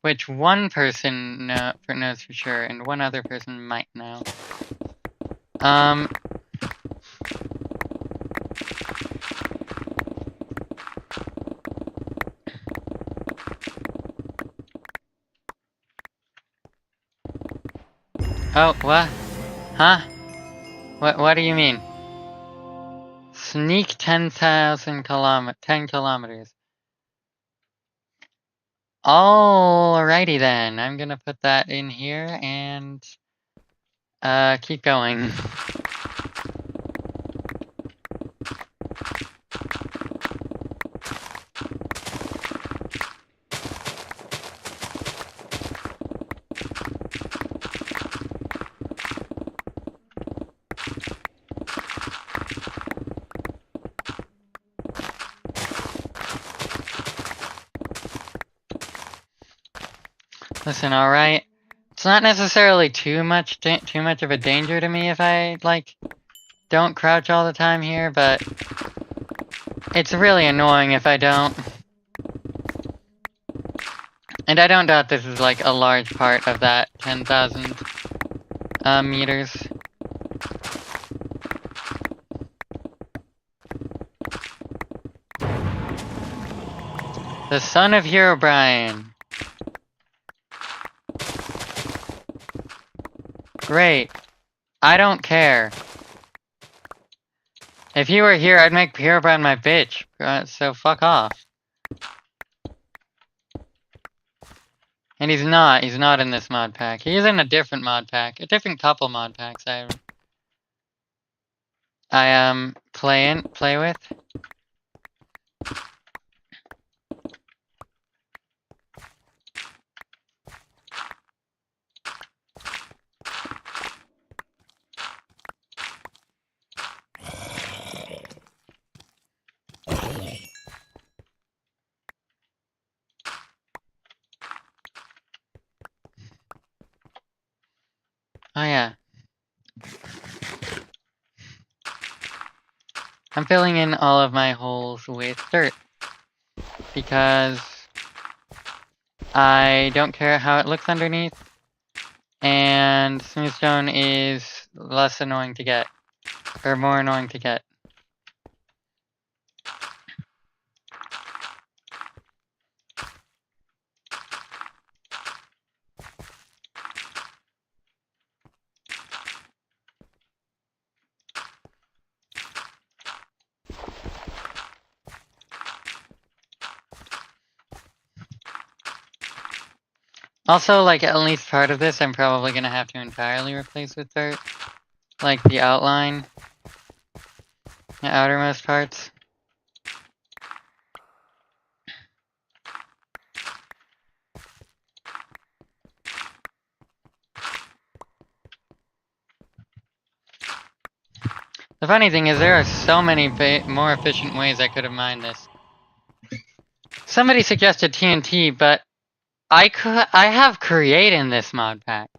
which one person knows for sure, and one other person might know. Oh, what? Huh? What do you mean? Sneak 10,000 10 kilometers. Alrighty then, I'm gonna put that in here and keep going. Listen, alright. It's not necessarily too much of a danger to me if I, like, don't crouch all the time here, but it's really annoying if I don't. And I don't doubt this is, like, a large part of that 10,000 meters. The son of Herobrine. Great. I don't care. If he were here, I'd make Herobrine my bitch. So fuck off. And he's not. He's not in this mod pack. He is in a different mod pack. A different couple mod packs I play with. Oh yeah. I'm filling in all of my holes with dirt. Because I don't care how it looks underneath. And smoothstone is less annoying to get. Or more annoying to get. Also, like, at least part of this I'm probably gonna have to entirely replace with dirt. Like, the outline. The outermost parts. The funny thing is there are so many more efficient ways I could have mined this. Somebody suggested TNT, but I have Create in this mod pack.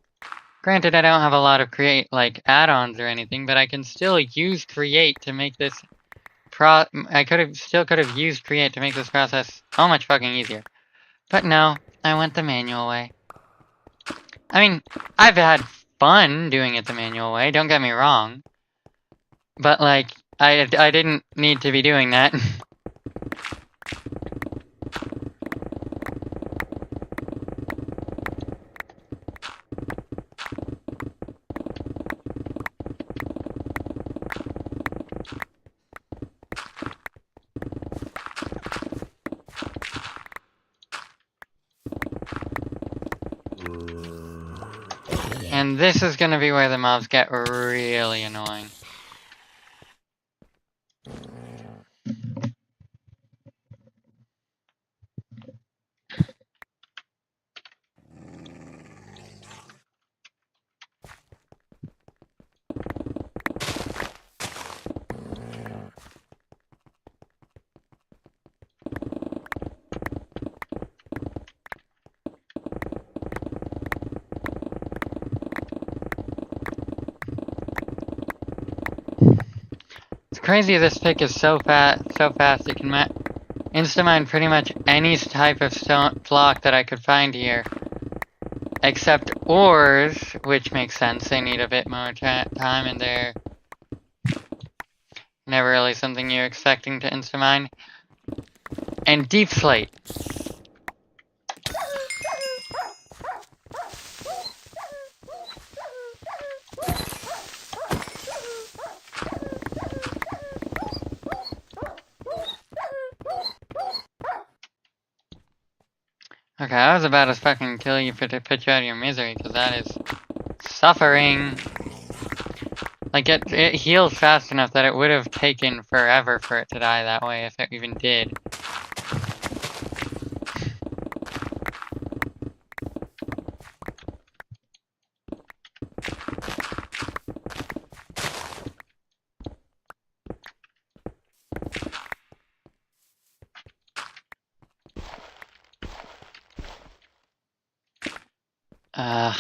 Granted, I don't have a lot of Create, like, add-ons or anything, but I can still use Create to make this I still could have used Create to make this process so much fucking easier. But no, I went the manual way. I mean, I've had fun doing it the manual way, don't get me wrong. But, like, I didn't need to be doing that. And this is gonna be where the mobs get really annoying. crazy this pick is so fast it can insta-mine pretty much any type of block that I could find here. Except ores, which makes sense, they need a bit more time and they're never really something you're expecting to insta-mine. And deep slate. Okay, I was about to fucking kill you to put you out of your misery, because that is suffering. Like, it heals fast enough that it would have taken forever for it to die that way, if it even did. Ugh.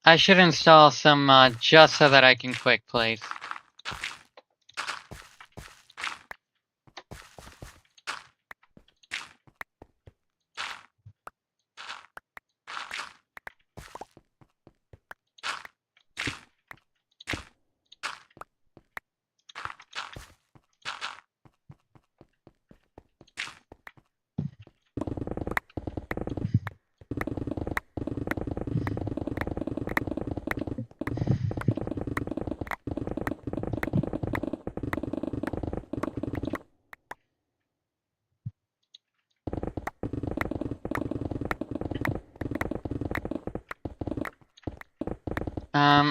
I should install some mod just so that I can quick place.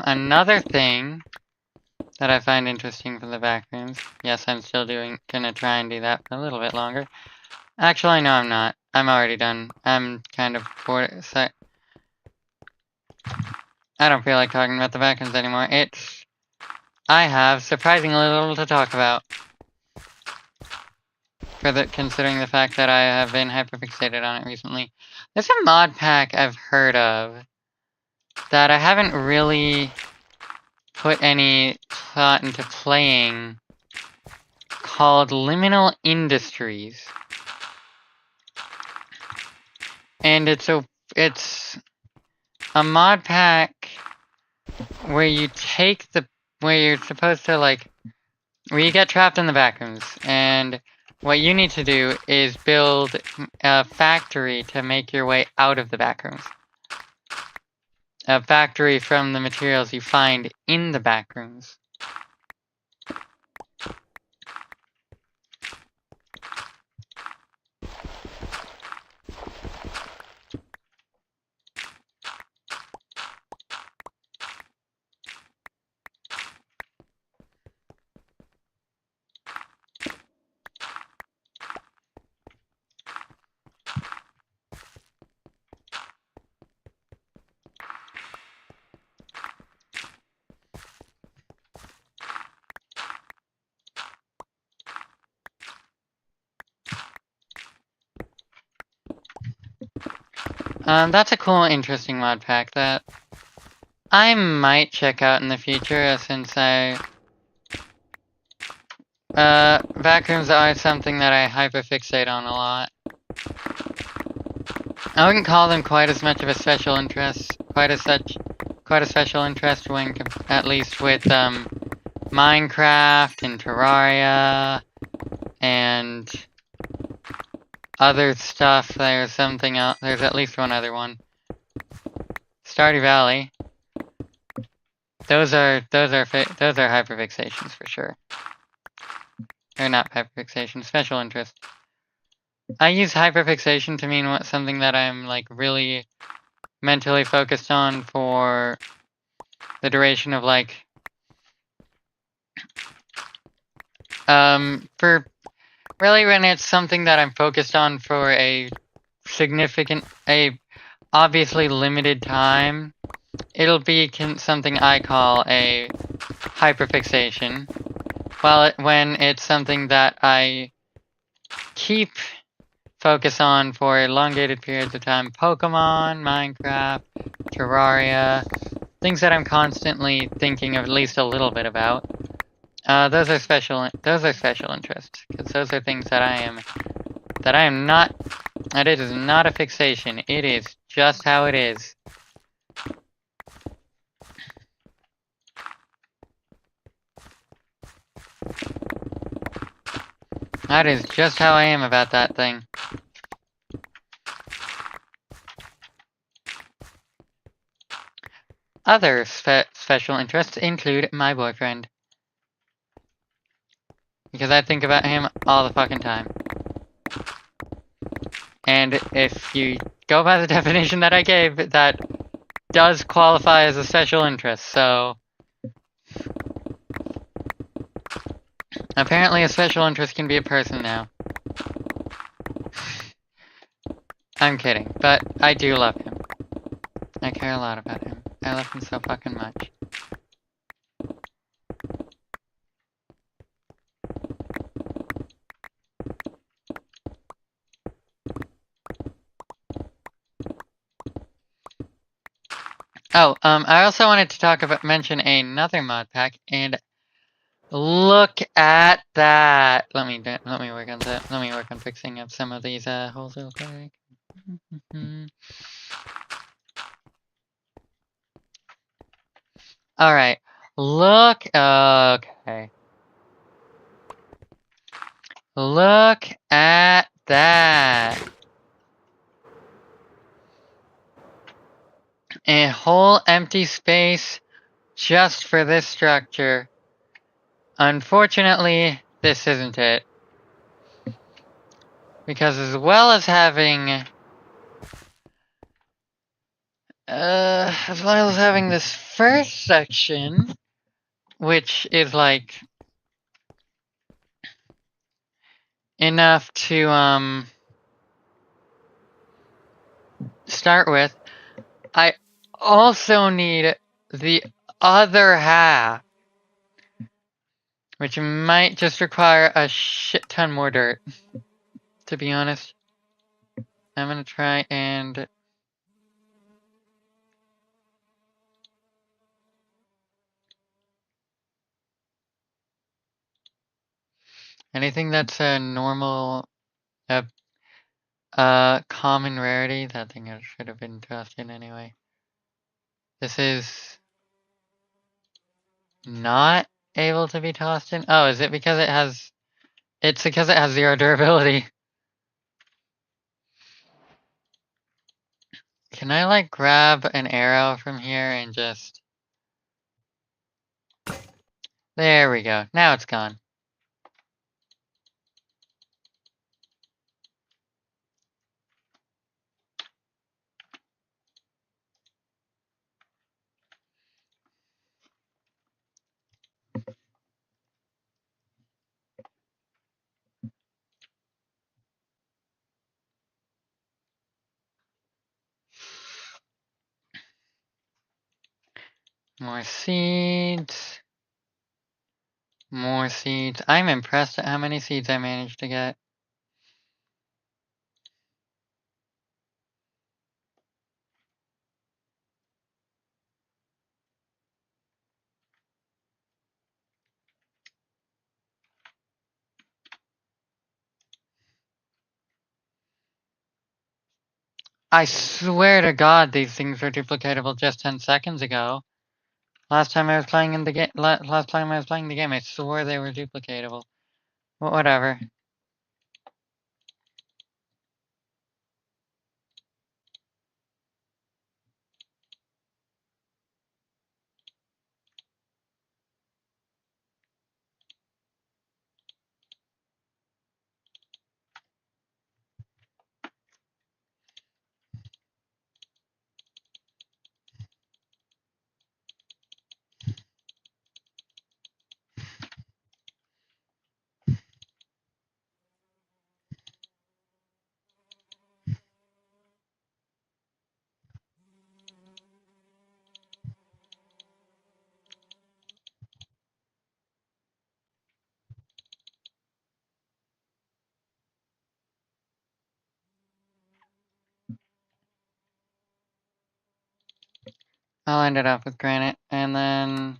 Another thing that I find interesting for the back rooms. Yes, I'm still gonna try and do that for a little bit longer. Actually, no, I'm not. I'm already done. I'm kind of bored. So I don't feel like talking about the back rooms anymore. I have surprisingly little to talk about. Considering the fact that I have been hyperfixated on it recently. There's a mod pack I've heard of that I haven't really put any thought into playing, called Liminal Industries. And it's a mod pack where you where you're supposed to where you get trapped in the backrooms, and what you need to do is build a factory to make your way out of the backrooms. A factory from the materials you find in the backrooms. That's a cool, interesting mod pack that I might check out in the future, since backrooms are something that I hyperfixate on a lot. I wouldn't call them quite as much of a special interest, quite a special interest when, at least with, Minecraft and Terraria, and other stuff. There's something else. There's at least one other one. Stardew Valley. Those are hyperfixations for sure. They're not hyperfixation, special interest. I use hyperfixation to mean something that I'm really mentally focused on for the duration of for really when it's something that I'm focused on for a obviously limited time, it'll be something I call a hyperfixation. When it's something that I keep focus on for elongated periods of time, Pokemon, Minecraft, Terraria, things that I'm constantly thinking of at least a little bit about. Those are special interests, because those are things that I am not, that it is not a fixation, it is just how it is. That is just how I am about that thing. Other special interests include my boyfriend. Because I think about him all the fucking time. And if you go by the definition that I gave, that does qualify as a special interest, so... Apparently a special interest can be a person now. I'm kidding, but I do love him. I care a lot about him. I love him so fucking much. Oh, I also wanted to mention another mod pack, and look at that! Let me work on that. Let me work on fixing up some of these holes real quick. Alright, okay. Look at that! A whole empty space just for this structure. Unfortunately, this isn't it. Because as well as having this first section, which is like enough to start with, I also need the other half, which might just require a shit ton more dirt, to be honest. I'm gonna try and... anything that's a normal, common rarity, that thing should have been tossed in anyway. This is not able to be tossed in? Oh, is it because it has... it's because it has 0 durability. Can I, like, grab an arrow from here and just... there we go. Now it's gone. More seeds. More seeds. I'm impressed at how many seeds I managed to get. I swear to God, these things were duplicatable just 10 seconds ago. Last time I was playing the game, I swore they were duplicatable. But whatever. I'll end it up with granite, and then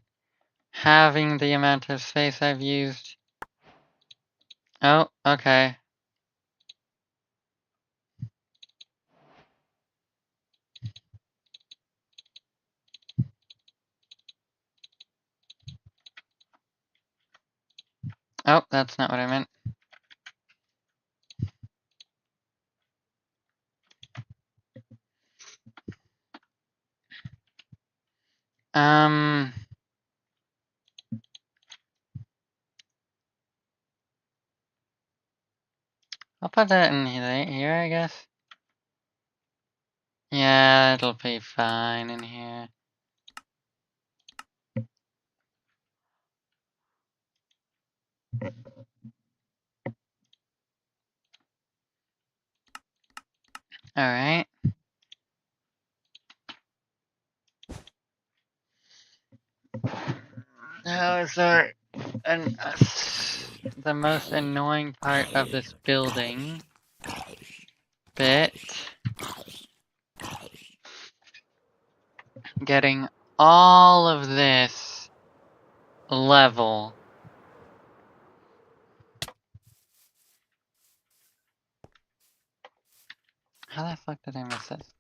having the amount of space I've used. Oh, okay. Oh, that's not what I meant. I'll put that in here, I guess. Yeah, it'll be fine in here. Alright. Now is the most annoying part of this building bit. Getting all of this level. How the fuck did I miss this?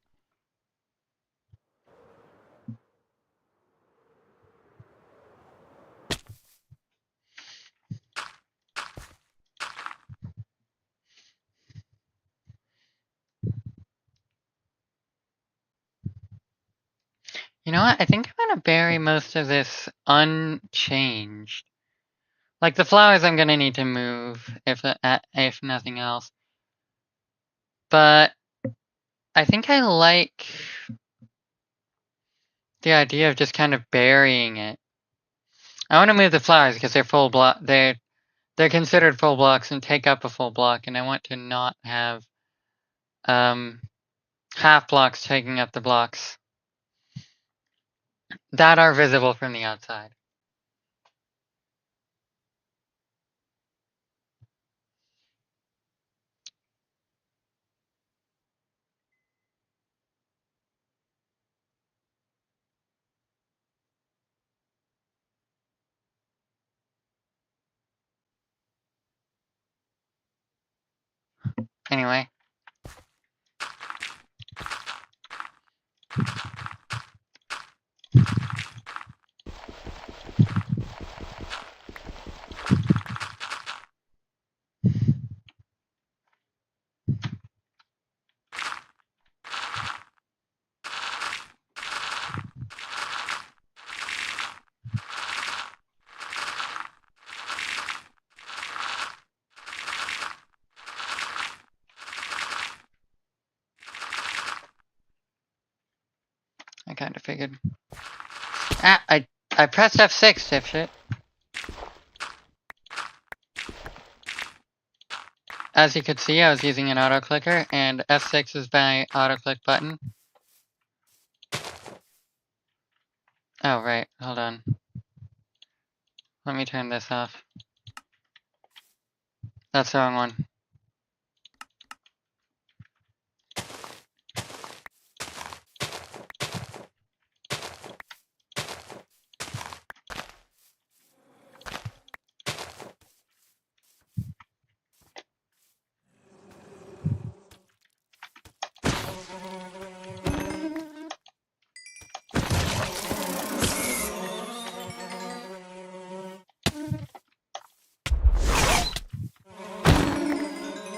You know what? I think I'm gonna bury most of this unchanged. Like the flowers I'm gonna need to move if nothing else. But I think I like the idea of just kind of burying it. I want to move the flowers because they're full block. They're considered full blocks and take up a full block, and I want to not have half blocks taking up the blocks that are visible from the outside. Anyway. I kind of figured. Ah, I pressed F6, dipshit. As you could see, I was using an auto clicker, and F6 is my auto click button. Oh, right. Hold on. Let me turn this off. That's the wrong one.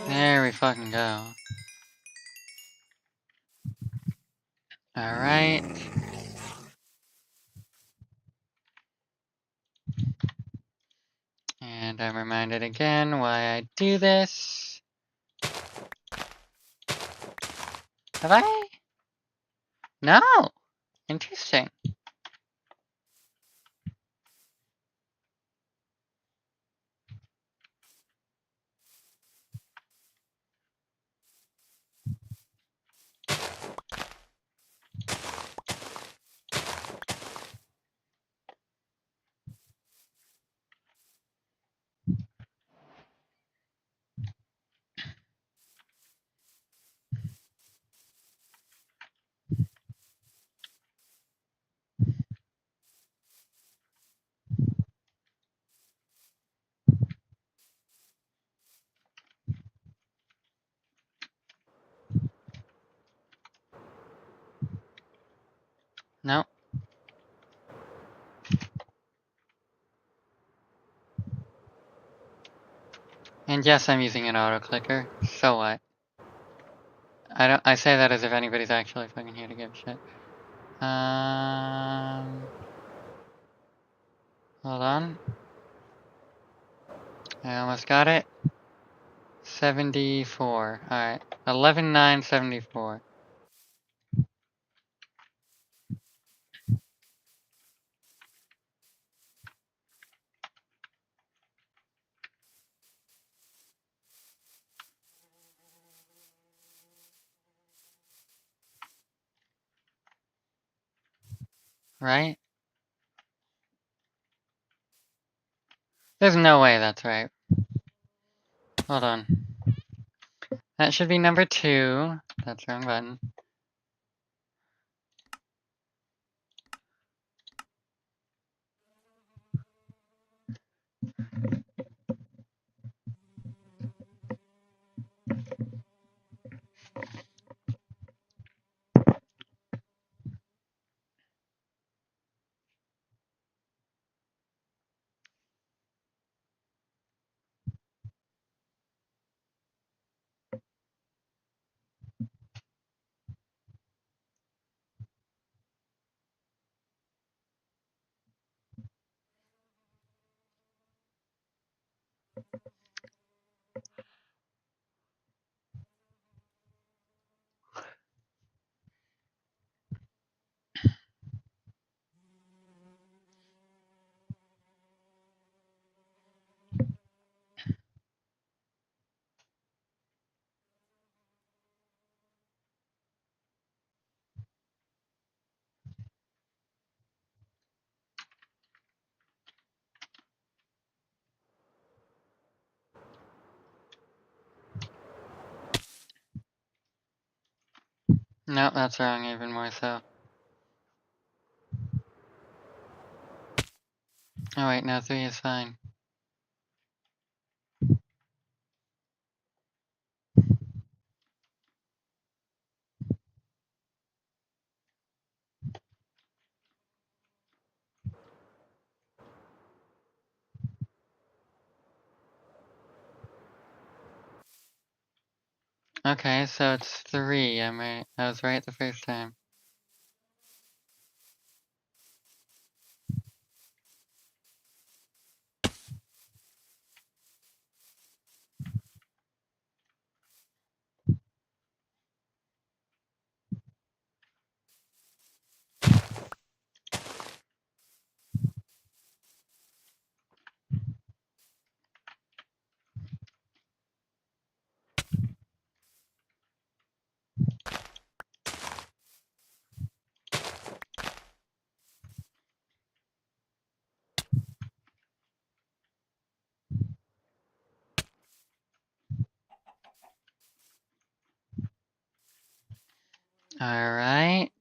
There we fucking go. Alright. And I'm reminded again why I do this. Have I? No! Interesting. And yes, I'm using an auto clicker. So what? I say that as if anybody's actually fucking here to give a shit. Hold on. I almost got it. 74. Alright. 11,974. Right? There's no way that's right. Hold on. That should be number 2. That's the wrong button. Nope, that's wrong even more so. Oh wait, no, 3 is fine. Okay, so it's 3. I'm right. I was right the first time. Alright.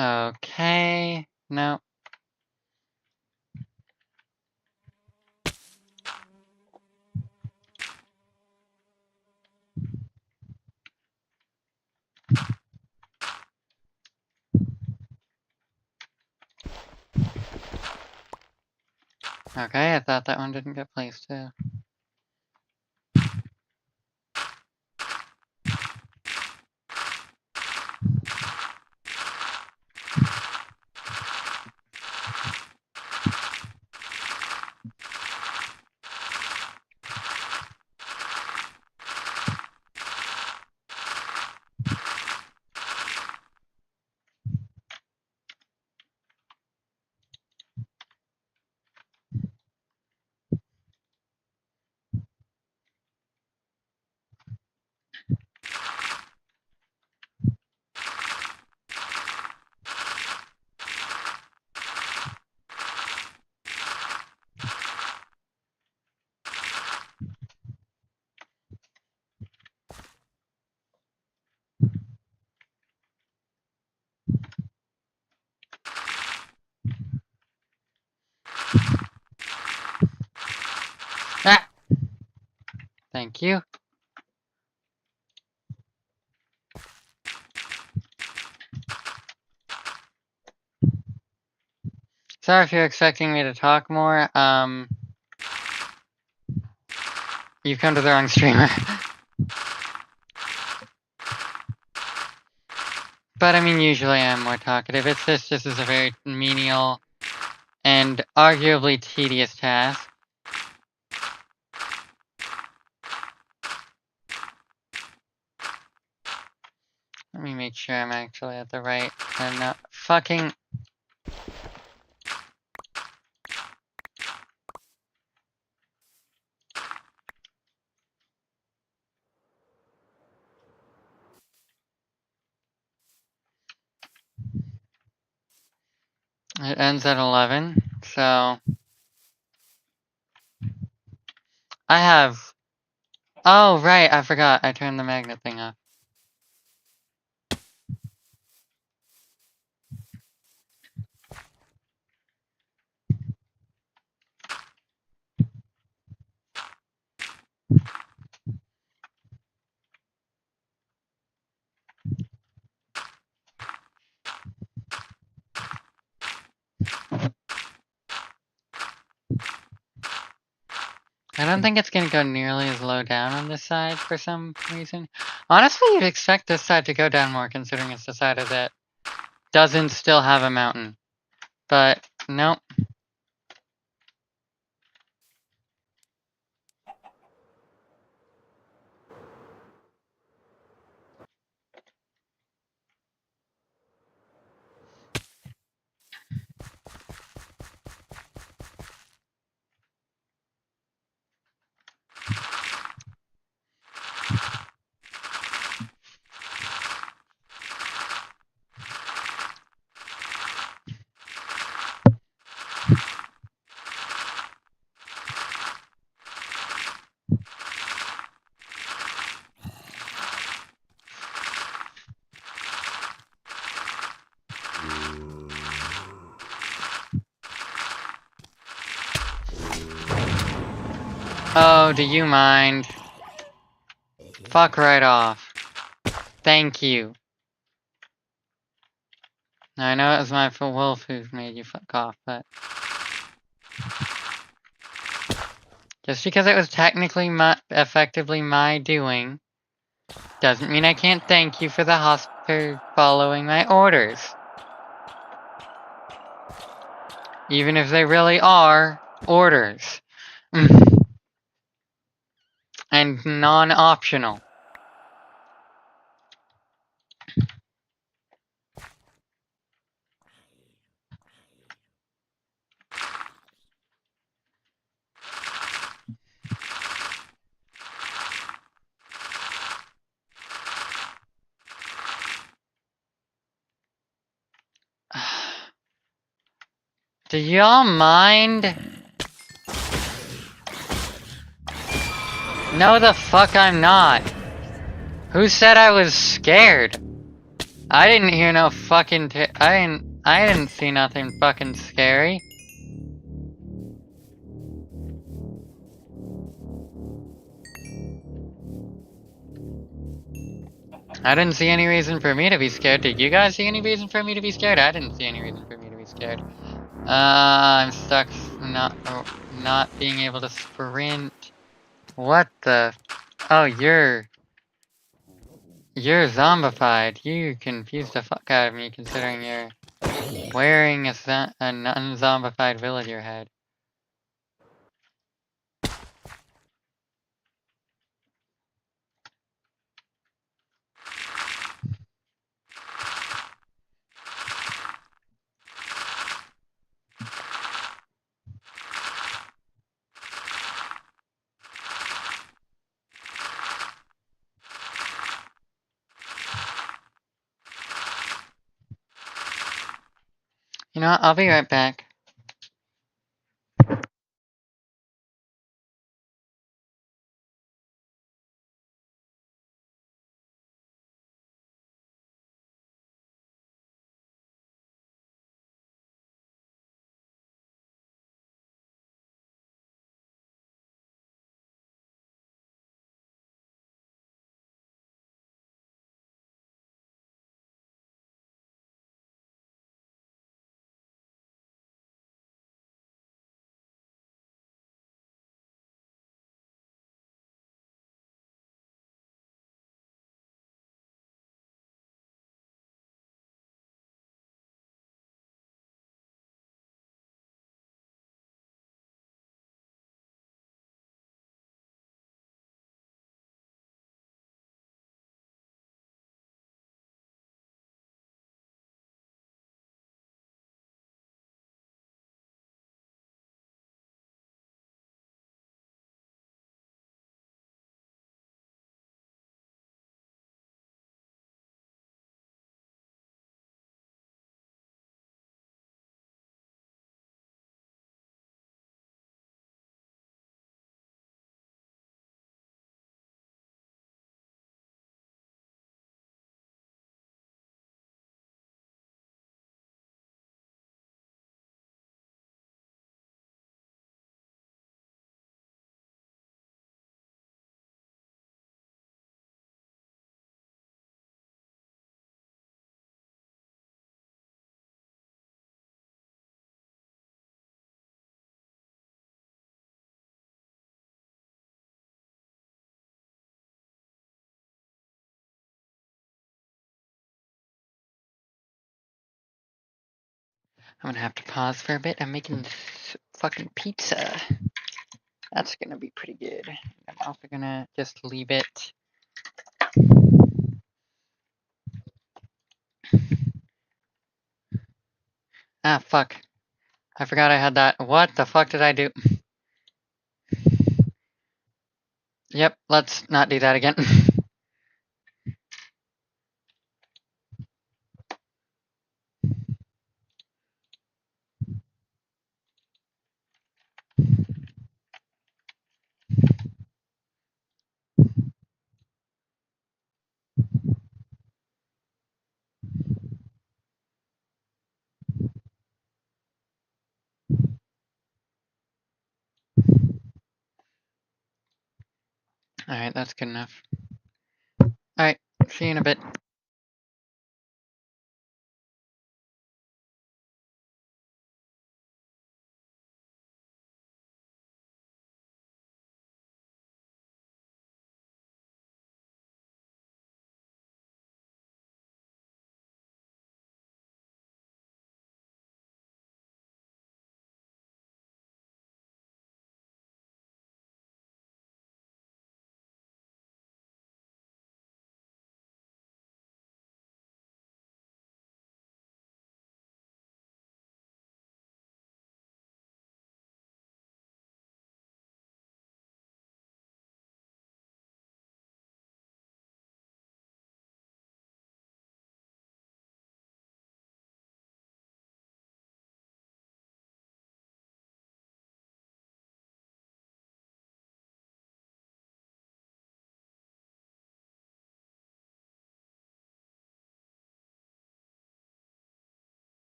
Okay. No. Okay, I thought that one didn't get placed too. Thank you. Sorry if you're expecting me to talk more. You've come to the wrong streamer. But I mean, usually I'm more talkative. It's this is a very menial and arguably tedious task. Let me make sure I'm actually at the right. I'm not fucking. It ends at 11, so I have. Oh, right, I forgot. I turned the magnet thing off. I don't think it's gonna go nearly as low down on this side for some reason. Honestly, you'd expect this side to go down more considering it's the side of that doesn't still have a mountain. But, nope. Oh, do you mind? Fuck right off. Thank you. Now, I know it was my wolf who made you fuck off, but just because it was technically effectively my doing, doesn't mean I can't thank you for for following my orders. Even if they really are orders. And non-optional. Do y'all mind? No, the fuck I'm not. Who said I was scared? I didn't hear no fucking I didn't see nothing fucking scary. I didn't see any reason for me to be scared. Did you guys see any reason for me to be scared? I didn't see any reason for me to be scared. I'm stuck not being able to sprint. What the? Oh, you're zombified. You confused the fuck out of me considering you're wearing an unzombified villager head. You know what? I'll be right back. I'm gonna have to pause for a bit. I'm making fucking pizza. That's gonna be pretty good. I'm also gonna just leave it. Ah, fuck. I forgot I had that. What the fuck did I do? Yep, let's not do that again. Alright, that's good enough. Alright, see you in a bit.